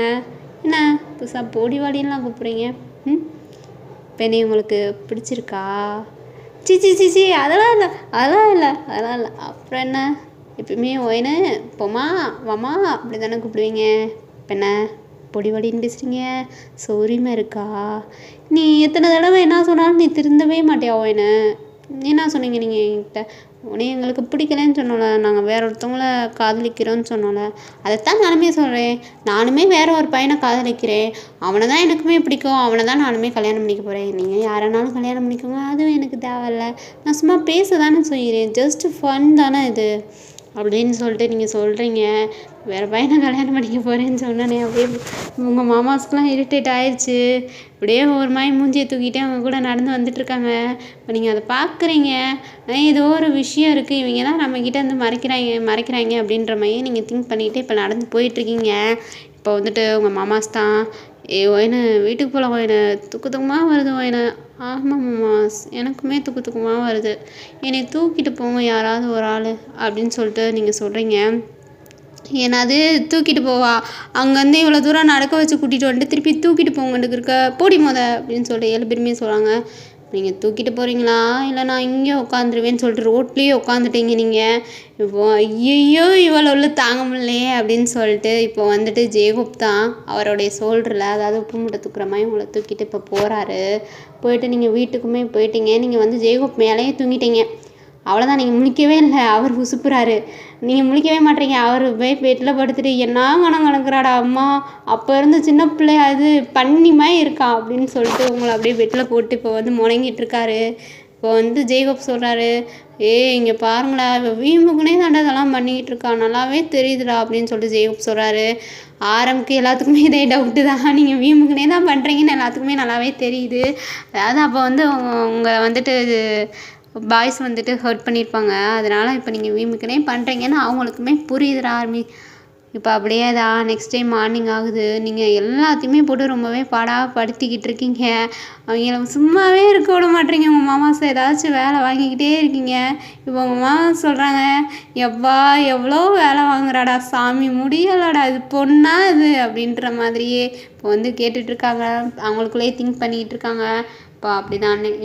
என்ன புதுசாக போடி வாடின்லாம் கூப்பிட்றீங்க? இப்போ நீ உங்களுக்கு பிடிச்சிருக்கா? சி அதெல்லாம் இல்லை. அப்புறம் என்ன, எப்பயுமே ஒயினு போமா வாமா அப்படி தானே கூப்பிடுவீங்க. இப்போ என்ன பொடி வடின்னு பேசுகிறீங்க? சௌரியமாக இருக்கா? நீ எத்தனை தடவை என்ன சொன்னாலும் நீ திருந்தவே மாட்டியா ஒயினு? என்ன சொன்னீங்க நீங்கள் என்கிட்ட? உடனே எங்களுக்கு பிடிக்கலன்னு சொன்னோம்ல, நாங்கள் வேற ஒருத்தவங்கள காதலிக்கிறோன்னு சொன்னோம்ல, அதைத்தான் நானுமே சொல்கிறேன். நானுமே வேற ஒரு பையனை காதலிக்கிறேன், அவனை தான் எனக்குமே பிடிக்கும், அவனை தான் நானுமே கல்யாணம் பண்ணிக்க போகிறேன். நீங்கள் யாரானாலும் கல்யாணம் பண்ணிக்கோங்க, அதுவும் எனக்கு தேவையில்ல, நான் சும்மா பேச தானே செய்கிறேன், ஜஸ்ட் ஃபன் தானே இது அப்படின்னு சொல்லிட்டு நீங்கள் சொல்கிறீங்க. வேறு பையனை கல்யாணம் பண்ணிக்க போகிறேன்னு சொன்னோன்னே அப்படியே உங்கள் மாமாஸ்க்கெலாம் இரிட்டேட் ஆயிடுச்சு. அப்படியே ஒரு மாதிரி மூஞ்சியை தூக்கிட்டே அவங்க கூட நடந்து வந்துட்டுருக்காங்க. இப்போ நீங்கள் அதை பார்க்குறீங்க, ஏதோ ஒரு விஷயம் இருக்குது, இவங்க தான் நம்மக்கிட்ட வந்து மறைக்கிறாங்க அப்படின்ற மாதிரி நீங்கள் திங்க் பண்ணிக்கிட்டு இப்போ நடந்து போயிட்டுருக்கீங்க. இப்போ வந்துட்டு உங்கள் மாமாஸ் தான், ஒயினு வீட்டுக்கு போகலாம் ஒயினு, தூக்கமாக வருது ஒயினு. ஆமாம் மாமாஸ், எனக்குமே தூக்கமாக வருது, என்னை தூக்கிட்டு போங்க யாராவது ஒரு ஆள் அப்படின்னு சொல்லிட்டு நீங்கள் சொல்கிறீங்க. என்னது தூக்கிட்டு போவா? அங்கேருந்து இவ்வளோ தூரம் நடக்க வச்சு கூட்டிகிட்டு வந்துட்டு திருப்பி தூக்கிட்டு போங்கன்ட்டு இருக்க, போடி அப்படின்னு சொல்லிட்டு 7 பேருமே சொல்கிறாங்க. நீங்கள் தூக்கிட்டு போகிறீங்களா இல்லை நான் இங்கே உட்காந்துருவேன்னு சொல்லிட்டு ரோட்லேயே உட்காந்துட்டீங்க நீங்கள். இப்போ ஐயோ இவ்வளோ தாங்க முடியலையே அப்படின்னு சொல்லிட்டு இப்போ வந்துட்டு ஜேகோப் தான் அவருடைய ஷோல்டரில், அதாவது உப்பு மூட்டை தூக்குற மாதிரி உங்களை தூக்கிட்டு இப்போ போகிறாரு. போயிட்டு நீங்கள் வீட்டுக்குமே போயிட்டீங்க. நீங்கள் வந்து ஜேகோப் மேலேயே தூங்கிட்டீங்க. அவ்வளோதான், நீங்கள் முழிக்கவே இல்லை. அவர் உசுப்புறாரு, நீங்கள் முழிக்கவே மாட்டீங்க. அவர் போய் பெட்டில் படுத்துட்டு என்ன கணக்குறாடா அம்மா, அப்போ இருந்து சின்ன பிள்ளையா இது பண்ணிமாய் இருக்கா அப்படின்னு சொல்லிட்டு உங்களை அப்படியே பெட்டில் போட்டு இப்போ வந்து முடங்கிட்டு இருக்காரு. இப்போ வந்து ஜேகோப் சொல்கிறாரு, இங்கே பாருங்களா, இப்போ வீம்புக்குனே தாண்டா இதெல்லாம் பண்ணிக்கிட்டு இருக்கா, நல்லாவே தெரியுதுடா அப்படின்னு சொல்லிட்டு ஜேகோப் சொல்கிறாரு. ஆரம்புக்கு எல்லாத்துக்குமே இதே டவுட்டு தான், நீங்கள் வீம்புக்குனே தான் பண்ணுறீங்கன்னு எல்லாத்துக்குமே நல்லாவே தெரியுது. அதாவது அப்போ வந்து உங்களை வந்துட்டு பாய்ஸ் வந்துட்டு ஹர்ட் பண்ணியிருப்பாங்க, அதனால் இப்போ நீங்கள் வீம்புக்குனே பண்ணுறீங்கன்னு அவங்களுக்குமே புரியுதுடா ஆர்மி. இப்போ அப்படியே தான் நெக்ஸ்ட் டைம் மார்னிங் ஆகுது. நீங்கள் எல்லாத்தையுமே போட்டு ரொம்பவே படுத்திக்கிட்டு இருக்கீங்க. அவங்கள சும்மாவே இருக்க விட மாட்டேறீங்க. உங்கள் மாமாஸ் ஏதாச்சும் வேலை வாங்கிக்கிட்டே இருக்கீங்க. இப்போ உங்கள் மாமா சொல்கிறாங்க, எவ்வளோ வேலை வாங்குறாடா சாமி, முடியலாடா, இது பொண்ணா இது அப்படின்ற மாதிரியே இப்போ வந்து கேட்டுட்ருக்காங்க. அவங்களுக்குள்ளேயே திங்க் பண்ணிக்கிட்டு இருக்காங்க. இப்போ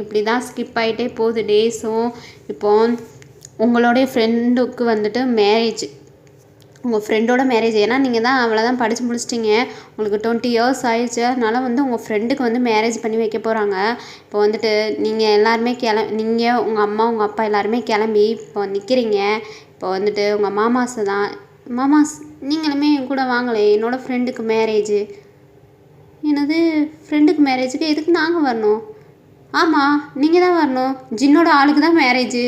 இப்படி தான் ஸ்கிப் ஆகிட்டே போகுது டேஸும். இப்போ உங்களுடைய ஃப்ரெண்டுக்கு வந்துட்டு மேரேஜ், உங்கள் ஃப்ரெண்டோட மேரேஜ், ஏன்னா நீங்கள் தான் அவளை தான் படித்து முடிச்சிட்டிங்க, உங்களுக்கு 20 இயர்ஸ் ஆயிடுச்சு, அதனால் வந்து உங்கள் ஃப்ரெண்டுக்கு வந்து மேரேஜ் பண்ணி வைக்க போகிறாங்க. இப்போ வந்துட்டு நீங்கள் எல்லாருமே நீங்கள் உங்கள் அம்மா உங்கள் அப்பா எல்லாருமே கிளம்பி இப்போ நிற்கிறீங்க. இப்போ வந்துட்டு உங்கள் மாமாஸ் தான், மாமாஸ் நீங்களுமே என் கூட வாங்களே, என்னோடய ஃப்ரெண்டுக்கு மேரேஜு. என்னது ஃப்ரெண்டுக்கு மேரேஜுக்கு எதுக்கு நாங்கள் வரணும்? ஆமாம் நீங்கள் தான் வரணும், ஜின்னோட ஆளுக்கு தான் மேரேஜு.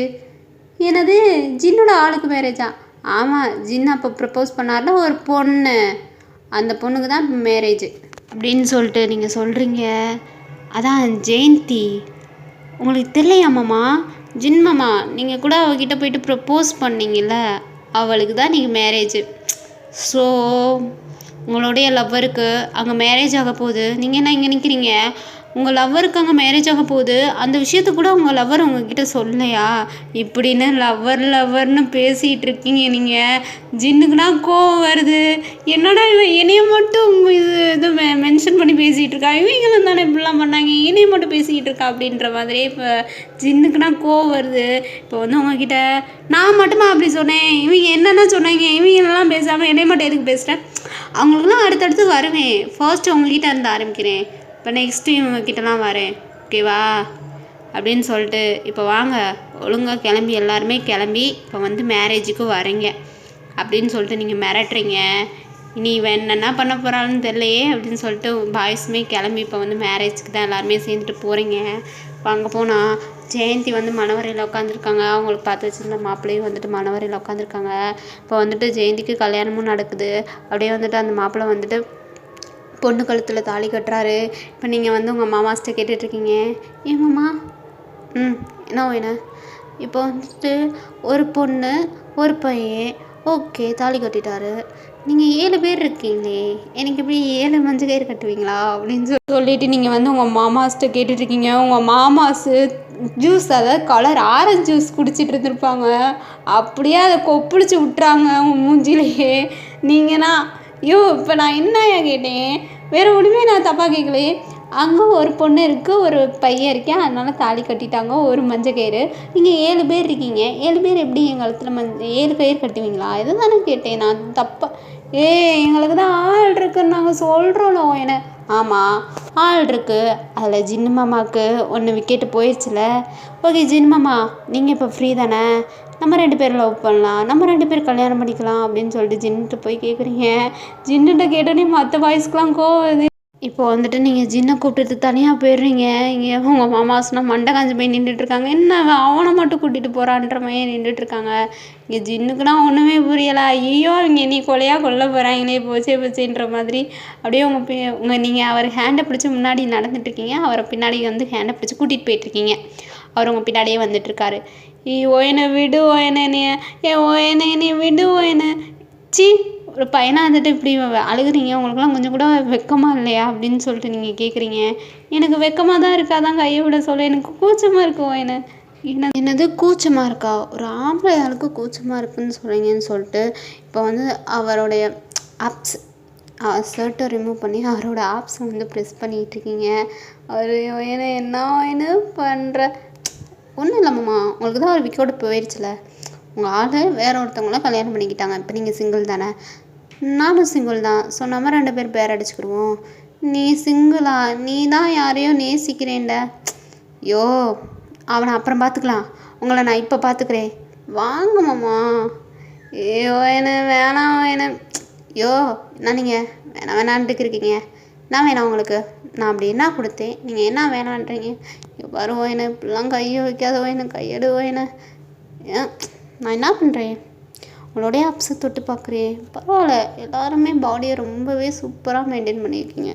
என்னது ஜின்னோட ஆளுக்கு மேரேஜா? ஆமாம், ஜின் அப்போ ப்ரப்போஸ் பண்ணார்ல ஒரு பொண்ணு, அந்த பொண்ணுக்கு தான் மேரேஜு அப்படின்னு சொல்லிட்டு நீங்கள் சொல்கிறீங்க. அதான் ஜெயந்தி, உங்களுக்கு தெரியலையா மாமா? ஜின் மாமா, நீங்கள் கூட அவகிட்ட போயிட்டு ப்ரப்போஸ் பண்ணீங்கல்ல, அவளுக்கு தான் நீங்கள் மேரேஜு. ஸோ உங்களுடைய லவ்வருக்கு அங்கே மேரேஜ் ஆக போகுது, நீங்கள் என்ன இங்கே நிற்கிறீங்க? உங்கள் லவ்வருக்கு அங்கே மேரேஜ் ஆக போகுது, அந்த விஷயத்த கூட உங்கள் லவ்வர் உங்ககிட்ட சொல்லலையா? இப்படின்னு லவ்வர்னு பேசிகிட்டு இருக்கீங்க நீங்கள். ஜின்னுக்குனா கோவம் வருது, என்னடா இவன் என்னையை மட்டும் இது மென்ஷன் பண்ணி பேசிகிட்டு இருக்கா, இவங்களும் தானே இப்படிலாம் பண்ணாங்க, என்னையை மட்டும் பேசிக்கிட்டு இருக்கா அப்படின்ற மாதிரியே இப்போ ஜின்னுக்குனா கோவம் வருது. இப்போ வந்து உங்ககிட்ட நான் மட்டுமா அப்படி சொன்னேன், இவங்க என்னென்ன சொன்னாங்க, இவங்களெல்லாம் பேசாமல் என்னை மட்டும் எதுக்கு பேசுகிறேன்? அவங்களுக்குலாம் அடுத்தடுத்து வருவேன், ஃபர்ஸ்ட் உங்ககிட்ட இருந்து ஆரம்பிக்கிறேன், இப்போ நெக்ஸ்ட்டு இவங்கக்கிட்டலாம் வரேன், ஓகேவா அப்படின்னு சொல்லிட்டு இப்போ வாங்க ஒழுங்காக கிளம்பி எல்லாருமே கிளம்பி இப்போ வந்து மேரேஜுக்கு வரீங்க அப்படின்னு சொல்லிட்டு நீங்கள் மிரட்டுறீங்க. இனி இவன் என்னென்ன பண்ண போகிறான்னு தெரியலையே அப்படின்னு சொல்லிட்டு பாய்ஸுமே கிளம்பி இப்போ வந்து மேரேஜுக்கு தான் எல்லாருமே சேர்ந்துட்டு போகிறீங்க. இப்போ அங்கே போனால் ஜெயந்தி வந்து மணவரையில் உட்காந்துருக்காங்க, அவங்களுக்கு பார்த்து வச்சுருந்த மாப்பிள்ளையும் வந்துட்டு மணவரையில் உட்காந்துருக்காங்க. இப்போ வந்துட்டு ஜெயந்திக்கு கல்யாணமும் நடக்குது. அப்படியே வந்துட்டு அந்த மாப்பிள்ளை வந்துட்டு பொண்ணு கழுத்தில் தாலி கட்டுறாரு. இப்போ நீங்கள் வந்து உங்கள் மாமாஸ்கிட்ட கேட்டுட்ருக்கீங்க, ஏன் மாமா என்ன வேணும்? இப்போ வந்துட்டு ஒரு பொண்ணு ஒரு பையன் ஓகே. தாலி கட்டிட்டாரு. நீங்க 7 பேர் இருக்கீங்களே! எனக்கு எப்படி 7 மஞ்ச கயிறு கட்டுவீங்களா? அப்படின்னு சொல்லிட்டு நீங்க வந்து உங்க மாமாஸ்ட்ட கேட்டுட்ருக்கீங்க. உங்க மாமாஸு ஜூஸ் அதாவது கலர் ஆரஞ்சு ஜூஸ் குடிச்சிட்டு இருந்திருப்பாங்க. அப்படியே அத கொப்புளிச்சு விட்றாங்க உங்க மூஞ்சிலயே. நீங்கன்னா ஐயோ! இப்ப நான் என்னய்யா கேட்டேன்? வேற ஒண்ணுமே நான் தப்பா கேட்கலையே! அங்க ஒரு பொண்ணு இருக்கு, ஒரு பையன் இருக்கேன். அதனால தாலி கட்டிட்டாங்க. ஒரு மஞ்ச கயிறு. நீங்க 7 பேர் இருக்கீங்க. 7 பேர் எப்படி என் கழுத்துல 7 கயிறு கட்டுவீங்களா? இதுதானே கேட்டேன் நான். தப்பா எங்களுக்கு தான் ஆள் இருக்குன்னு நாங்க சொல்றோம்ல என்ன. ஆமாம், ஆள் இருக்கு. அதில் ஜின்னு மாமாவுக்கு 1 விக்கெட்டு போயிடுச்சுல. ஓகே ஜின்னு மாமா, நீங்கள் இப்போ ஃப்ரீ தானே? நம்ம 2 பேரும் லவ் பண்ணலாம். நம்ம 2 பேரும் கல்யாணம் பண்ணிக்கலாம் அப்படின்னு சொல்லிட்டு ஜின்னுட்ட போய் கேட்குறீங்க. ஜின்னுட்ட கேட்டோன்னே மற்ற பாய்ஸ்க்கெலாம் கோவம் வருது. இப்போ வந்துட்டு நீங்கள் ஜின்னை கூப்பிட்டுட்டு தனியாக போயிடுறீங்க. இங்கே உங்கள் மாமாஸ்னா மண்டை காஞ்சு போய் நின்றுட்டுருக்காங்க. என்ன அவனை மட்டும் கூட்டிகிட்டு போகிறான்ற மாதிரி நின்றுட்டுருக்காங்க. இங்கே ஜின்னுக்குனா ஒன்றுமே புரியலை. ஐயோ அவங்க நீ கொலையாக கொல்ல போகிறாங்களே போச்சேன்ற மாதிரி அப்படியே உங்கள் நீங்கள் அவர் ஹேண்டை பிடிச்சி முன்னாடி நடந்துட்டுருக்கீங்க. அவரை பின்னாடி வந்து ஹேண்டை பிடிச்சி கூட்டிகிட்டு போயிட்டுருக்கீங்க. அவர் உங்கள் பின்னாடியே வந்துட்டுருக்காரு. ஓயனை விடு ஓயனை நீ விடு ஓயனை சி ஒரு பையனாக வந்துட்டு இப்படி அழுகுறீங்க. உங்களுக்குலாம் கொஞ்சம் கூட வெக்கமாக இல்லையா அப்படின்னு சொல்லிட்டு நீங்கள் கேட்குறீங்க. எனக்கு வெக்கமாக தான் இருக்கா, தான் கையை விட சொல்ல எனக்கு கூச்சமாக இருக்கும். என்னது கூச்சமாக இருக்கா? ஒரு ஆம்பளை ஆளுக்கு கூச்சமாக இருக்குன்னு சொல்கிறீங்கன்னு சொல்லிட்டு இப்போ வந்து அவருடைய ஆப்ஸ் ஷர்ட்டை ரிமூவ் பண்ணி அவரோட ஆப்ஸை வந்து ப்ரெஸ் பண்ணிகிட்டு இருக்கீங்க. அவர் என்ன பண்ணுற ஒன்றும் இல்லைம்மா, உங்களுக்கு தான் ஒரு விக்கோடு போயிடுச்சுல. உங்கள் ஆள் வேற ஒருத்தவங்களாம் கல்யாணம் பண்ணிக்கிட்டாங்க. இப்போ நீங்கள் சிங்கிள் தானே? நானும் சிங்கிள் தான். ஸோ நம்ம 2 பேர் பேர் அடிச்சுக்கிடுவோம். நீ சிங்கிளா? நீ தான் யாரையோ நேசிக்கிறேன்ட. ஐயோ அவனை அப்புறம் பார்த்துக்கலாம். உங்களை நான் இப்போ பார்த்துக்கிறேன். வாங்க மாமா. வேணாம் ஐயோ என்ன நீங்கள் வேணான்ட்டு இருக்கீங்க? நான் வேணாம் உங்களுக்கு. நான் அப்படி என்ன கொடுத்தேன்? நீங்கள் என்ன வேணான்றீங்க? வருவோம் இப்படிலாம் கையை வைக்காதவோ கையெடுவோ ஏன் நான் என்ன பண்ணுறேன்? உங்களுடைய ஆப்ஸை தொட்டு பார்க்குறேன். பரவாயில்ல, எல்லாருமே பாடியை ரொம்பவே சூப்பராக மெயின்டைன் பண்ணியிருக்கீங்க.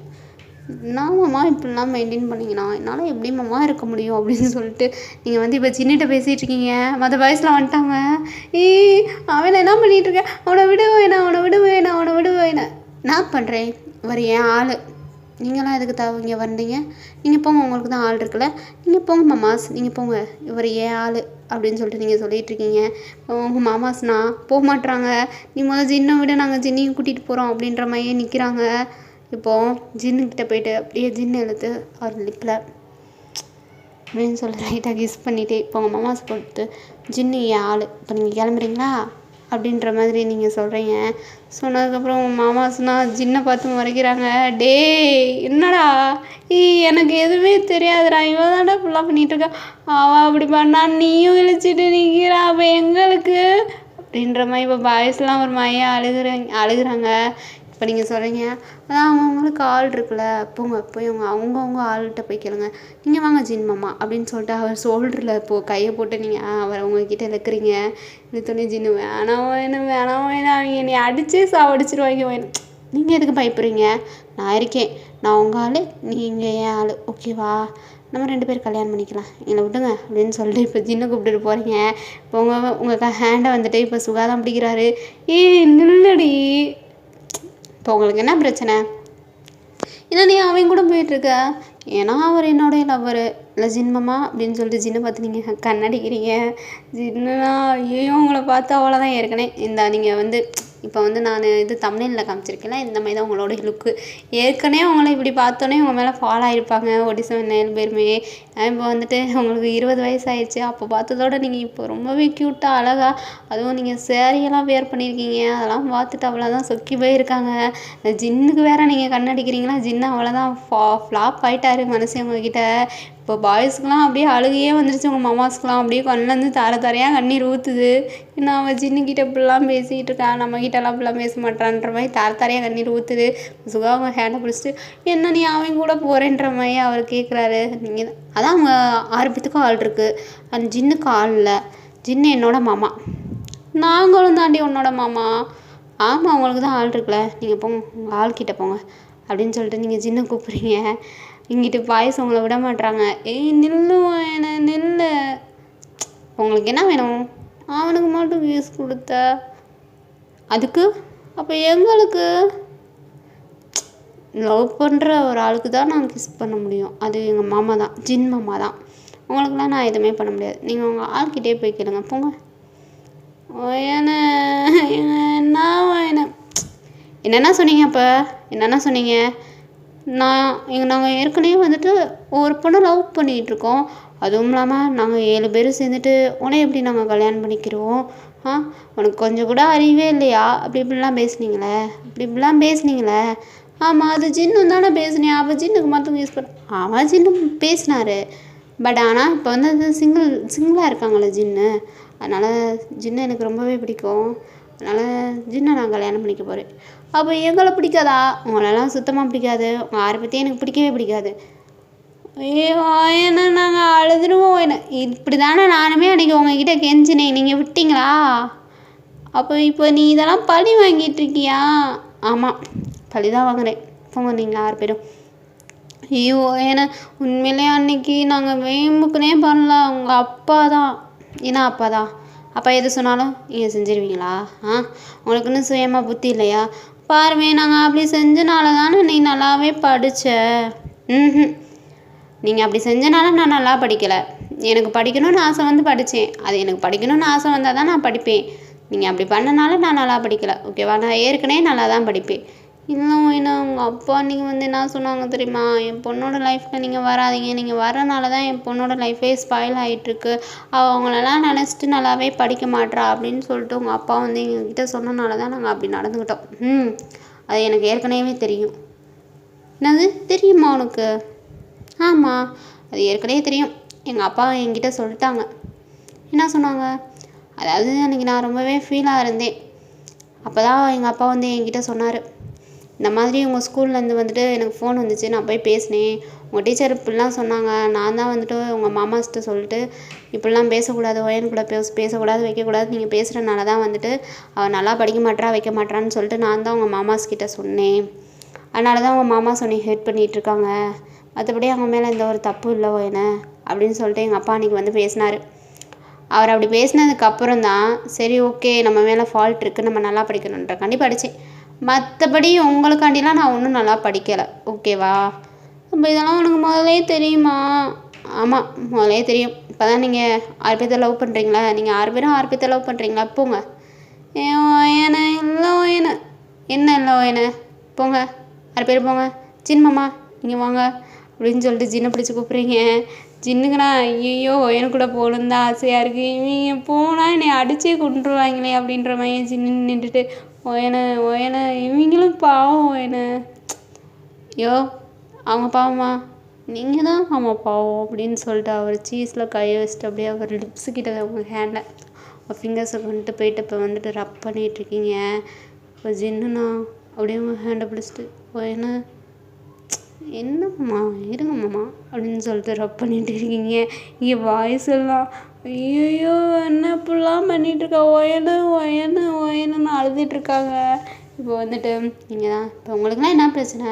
என்னம்மா இப்படிலாம் மெயின்டைன் பண்ணிங்கன்னா என்னால் எப்படி மாமா இருக்க முடியும் அப்படின்னு சொல்லிட்டு நீங்கள் வந்து இப்போ சின்னிட்ட பேசிகிட்டு இருக்கீங்க. மற்ற வயசில் வந்துட்டாங்க. அவனை என்ன பண்ணிகிட்ருக்கேன்? அவனை விடுவேன். நான் பண்ணுறேன். இவர் என் ஆள். நீங்களாம் எதுக்கு இங்கே வந்தீங்க? நீங்கள் போங்க, உங்களுக்கு தான் ஆள் இருக்குல்ல. நீங்கள் போங்க மாமாஸ், நீங்கள் போங்க. இவர் ஏன் ஆள் அப்படின்னு சொல்லிட்டு நீங்கள் சொல்லிகிட்ருக்கீங்க. உங்கள் மாமாஸ்னா போக மாட்டுறாங்க. நீ முதல் ஜின்னை விட நாங்கள் ஜின்னையும் கூட்டிகிட்டு போகிறோம் அப்படின்ற மாதிரியே நிற்கிறாங்க. இப்போது ஜின்னுக்கிட்ட போயிட்டு அப்படியே ஜின்னு எழுத்து அவர் லிப்பில் அப்படின்னு சொல்லி லைட்டாக கிஸ் பண்ணிவிட்டு இப்போ உங்கள் மாமாஸ் போட்டு ஜின்னு என் ஆள், இப்போ நீங்கள் கிளம்புறீங்களா அப்படின்ற மாதிரி நீங்கள் சொல்கிறீங்க. சொன்னதுக்கப்புறம் உங்கள் மாமாஸ்னா ஜின்னை பார்த்து முறைக்கிறாங்க. என்னடா எனக்கு எதுவுமே தெரியாதுடா, இவன் தானே ஃபுல்லாக பண்ணிகிட்ருக்கா. அவள் அப்படி பண்ணா நீயும் இழிச்சிட்டு நிற்கிறா. அப்போ எங்களுக்கு அப்படின்ற மாதிரி இப்போ பாய்ஸ்லாம் ஒரு மாதிரியாக அழுகுறாங்க. இப்போ நீங்கள் சொல்கிறீங்க அதான் அவங்கவுங்களுக்கு ஆள் இருக்குல்ல, போங்க போய் அவங்கவுங்க ஆள்கிட்ட போய் கேளுங்க. நீங்கள் வாங்க ஜின் மாமா அப்படின்னு சொல்லிட்டு அவர் ஷோல்டரில் இப்போது கையை போட்டு நீங்கள் அவர் உங்ககிட்ட இழுக்கிறீங்க. இழுத்தோடனே ஜின்னு வேணாம் அவங்க என்னை அடித்தே சாவடிச்சிருவாங்க வேணும். நீங்கள் எதுக்கு பயப்படுறீங்க? நான் இருக்கேன். நான் உங்கள் ஆள், நீங்கள் என் ஆள். ஓகேவா? நம்ம 2 பேர் கல்யாணம் பண்ணிக்கலாம். என்னை விட்டுங்க அப்படின்னு சொல்லிட்டு இப்போ ஜின்னை கூப்பிட்டுட்டு போகிறீங்க. இப்போ உங்கள் ஹேண்டை வந்துட்டு இப்போ சுகாதாரம் பிடிக்கிறாரு. நில்லடி. இப்போ உங்களுக்கு என்ன பிரச்சனை? ஏன்னா நீ அவன் கூட போயிட்டுருக்க. ஏன்னா அவர் என்னோடைய லவ்வரு இல்லை ஜின்மமா அப்படின்னு சொல்லிட்டு ஜின்னை பார்த்து நீங்கள் கண்ணடிக்கிறீங்க. ஜின்னுனா ஐயோ உங்களை பார்த்து அவ்வளோதான். ஏற்கனவே நீங்கள் வந்து இப்போ வந்து நான் இது தமிழில் காமிச்சிருக்கேன்ல, இந்த மாதிரி தான் உங்களோட லுக்கு. ஏற்கனவே உங்களை இப்படி பார்த்தோன்னே உங்கள் மேலே ஃபாலோ ஆகிருப்பாங்க 47 பேருமே. இப்போ வந்துட்டு உங்களுக்கு 20 வயசு ஆயிடுச்சு. அப்போ பார்த்ததோட நீங்கள் இப்போ ரொம்பவே க்யூட்டாக அழகாக, அதுவும் நீங்கள் சேரீயெல்லாம் வேர் பண்ணியிருக்கீங்க. அதெல்லாம் பார்த்துட்டு அவ்வளோதான் சொக்கி போயிருக்காங்க. ஜின்னுக்கு வேறு நீங்கள் கண்ணடிக்கிறீங்களா? ஜின்னு அவ்வளோதான் ஃப்ளாப் ஆகிட்டாரு மனுஷன் உங்ககிட்ட. இப்போ பாய்ஸ்க்கெலாம் அப்படியே அழுகையே வந்துருச்சு. உங்கள் மாமாஸ்க்கெலாம் அப்படியே கண்ணிலேருந்து தரையாக கண்ணீர் ஊற்றுது. ஏன்னா அவள் ஜின்னுக்கிட்ட இப்படிலாம் பேசிகிட்டு இருக்கா, நம்மக்கிட்டலாம் இப்படிலாம் பேச மாட்டான்ற மாதிரி தரையாக கண்ணீர் ஊற்றுது. சுகா அவங்க ஹேண்டை பிடிச்சிட்டு என்ன நீ அவன் கூட போகிறேன்ற மாதிரி அவர் கேட்குறாரு. நீங்கள் அதான் அவங்க 6 பேத்துக்கும் ஆள் இருக்குது. அந்த ஜின்னுக்கு ஆள் இல்லை. ஜின்னு என்னோட மாமா. நாங்களும் தாண்டி உன்னோட மாமா. ஆமாம், அவங்களுக்கு தான் ஆள் இருக்குல்ல. நீங்கள் போங்க, உங்கள் ஆள்கிட்ட போங்க அப்படின்னு சொல்லிட்டு நீங்கள் ஜின்னை கூப்பிட்றீங்க. இங்கிட்டு பாய்ஸ் உங்களை விட மாட்டுறாங்க. நில்லு உங்களுக்கு என்ன வேணும்? அவனுக்கு மட்டும் வீஸ் கொடுத்த அதுக்கு அப்போ எங்களுக்கு லவ் பண்ணுற ஒரு ஆளுக்கு தான் நான் கிஸ் பண்ண முடியும். அது எங்கள் மாமா தான், ஜின் மாமா தான். உங்களுக்குலாம் நான் எதுவுமே பண்ண முடியாது. நீங்கள் உங்கள் ஆள்கிட்டே போய் கேளுங்க போங்க. என்ன என்ன என்னென்ன சொன்னீங்க? அப்போ என்னென்ன சொன்னீங்க? நாங்கள் ஏற்கனவே வந்துட்டு ஒரு பொண்ணை லவ் பண்ணிகிட்ருக்கோம். அதுவும் இல்லாமல் நாங்கள் 7 பேர் சேர்ந்துட்டு உன்னை எப்படி நாங்கள் கல்யாணம் பண்ணிக்கிறோம்? உனக்கு கொஞ்சம் கூட அறிவே இல்லையா? இப்படிலாம் பேசுனீங்களே. ஆமாம், அது ஜின்னு தானே பேசுனேன். அவள் ஜின்னுக்கு மட்டும் யூஸ் பண்ண அவன் ஜின்னு பேசினார். பட் ஆனால் இப்போ வந்து அது சிங்கிளாக இருக்காங்களே ஜின்னு. அதனால் ஜின்னு எனக்கு ரொம்பவே பிடிக்கும். அதனால் ஜின்னை நான் கல்யாணம் பண்ணிக்க போகிறேன். அப்போ எங்களை பிடிக்காதா? உங்களெல்லாம் சுத்தமாக பிடிக்காது. உங்கள் 6 பற்றி எனக்கு பிடிக்கவே பிடிக்காது. ஐயோ என்ன நாங்கள் அழுதுருவோம். என்ன இப்படி தானே நானுமே அன்றைக்கி உங்ககிட்ட கெஞ்சினேன், நீங்கள் விட்டீங்களா? அப்போ இப்போ நீ இதெல்லாம் பழி வாங்கிட்டு இருக்கியா? ஆமாம், பழி தான் வாங்குறேன். போங்க நீங்கள் 6 பேரும். ஐயோ ஏன்னா உண்மையிலே அன்றைக்கி நாங்கள் வேம்புக்குனே பண்ணல. உங்கள் அப்பா தான். ஏன்னா அப்பா எது சொன்னாலும் நீங்கள் செஞ்சிருவீங்களா? உங்களுக்குன்னு சுயமாக புத்தி இல்லையா? பாருமே, நாங்கள் அப்படி செஞ்சனால தானே நீ நல்லாவே படித்த. நீங்கள் அப்படி செஞ்சனால நான் நல்லா படிக்கலை. எனக்கு படிக்கணும்னு ஆசை வந்து படித்தேன். அது எனக்கு படிக்கணும்னு ஆசை வந்தால் தான் நான் படிப்பேன். நீங்கள் அப்படி பண்ணனால நான் நல்லா படிக்கலை, ஓகேவா? நான் ஏற்கனவே நல்லா தான் படிப்பேன். இன்னும் என்ன உங்கள் அப்பா நீங்கள் வந்து என்ன சொன்னாங்க தெரியுமா? என் பொண்ணோட லைஃப்பில் நீங்கள் வராதீங்க, நீங்கள் வரனால தான் என் பொண்ணோட லைஃபே ஸ்பாயில் ஆகிட்டுருக்கு, அவங்களெல்லாம் நினச்சிட்டு நல்லாவே படிக்க மாட்றா அப்படின்னு சொல்லிட்டு உங்கள் அப்பா வந்து எங்ககிட்ட சொன்னனால தான் நாங்கள் அப்படி நடந்துக்கிட்டோம். அது எனக்கு ஏற்கனவே தெரியும். என்னது தெரியுமா உனக்கு? ஆமாம், அது ஏற்கனவே தெரியும். எங்கள் அப்பா என்கிட்ட சொல்லிட்டாங்க. என்ன சொன்னாங்க? அதாவது அன்றைக்கி நான் ரொம்பவே ஃபீலாக இருந்தேன். அப்போ தான் எங்கள் அப்பா வந்து என்கிட்ட சொன்னார், இந்த மாதிரி உங்கள் ஸ்கூல்லேருந்து வந்துட்டு எனக்கு ஃபோன் வந்துச்சு, நான் போய் பேசினேன். உங்கள் டீச்சர் இப்படிலாம் சொன்னாங்க. நான் தான் வந்துட்டு உங்கள் மாமாஸ்கிட்ட சொல்லிட்டு இப்படிலாம் பேசக்கூடாது, ஒயன் கூட பேசக்கூடாது, வைக்கக்கூடாது, நீங்கள் பேசுகிறனால தான் வந்துட்டு அவள் நல்லா படிக்க மாட்டா வைக்க மாட்டான்னு சொல்லிட்டு நான் தான் உங்கள் மாமாஸ்கிட்ட சொன்னேன். அதனால தான் உங்கள் மாமா சொன்னி ஹெல்ப் பண்ணிகிட்ருக்காங்க. மற்றபடி அவங்க மேலே எந்த ஒரு தப்பு இல்லை என்ன அப்படின்னு சொல்லிட்டு எங்கள் அப்பா அன்றைக்கி வந்து பேசினார். அவர் அப்படி பேசினதுக்கப்புறம் தான் சரி ஓகே, நம்ம மேலே ஃபால்ட் இருக்குது, நம்ம நல்லா படிக்கணுன்றக்காண்டி படித்தேன். மற்றபடி உங்களுக்காண்டிலாம் நான் ஒன்றும் நல்லா படிக்கலை, ஓகேவா? அப்போ இதெல்லாம் உனக்கு முதலே தெரியுமா? ஆமாம், முதலே தெரியும். இப்போ தான் நீங்கள் 6 பேர்த்த லவ் பண்ணுறீங்களா? நீங்கள் 6 பேரும் 6 பேர்த்த லவ் பண்ணுறீங்களா? போங்க. என்ன இல்லை என்ன இல்லை போங்க, 6 பேர் போங்க. ஜின்மாமா நீங்கள் வாங்க அப்படின்னு சொல்லிட்டு ஜின்னை பிடிச்சி கூப்பிட்றீங்க. ஜின்னுங்கண்ணா ஐயோ எனக்கு கூட போகணுன்னு தான் ஆசையாக இருக்குது. இவங்க போனால் என்னை அடித்தே கொண்டுருவாங்களே அப்படின்ற மாதிரி ஜின்னு நின்றுட்டு ஒயனை இவங்களும் பாவம் ஐயோ அவங்க பாவமா? நீங்கள் தான் ஆமாம் பாவம் அப்படின்னு சொல்லிட்டு அவர் சீஸில் கையை வச்சுட்டு அப்படியே அவர் லிப்ஸுக்கிட்ட அவங்க ஹேண்டில் அவர் ஃபிங்கர்ஸை கொண்டுட்டு போயிட்டு இப்போ வந்துட்டு ரப் பண்ணிகிட்ருக்கீங்க. இப்போ ஜின்னுண்ணா அப்படியே அவங்க ஹேண்டை பிடிச்சிட்டு என்னம்மா இருங்க மாமா அப்படின்னு சொல்லிட்டு ரப் பண்ணிகிட்டு இருக்கீங்க. இங்கே வாய்ஸ் எல்லாம் ஐயோ என்ன இப்படிலாம் பண்ணிகிட்ருக்கா, ஒயனுன்னு அழுதுகிட்ருக்காங்க. இப்போ வந்துட்டு நீங்கள் தான் இப்போ உங்களுக்குலாம் என்ன பிரச்சனை?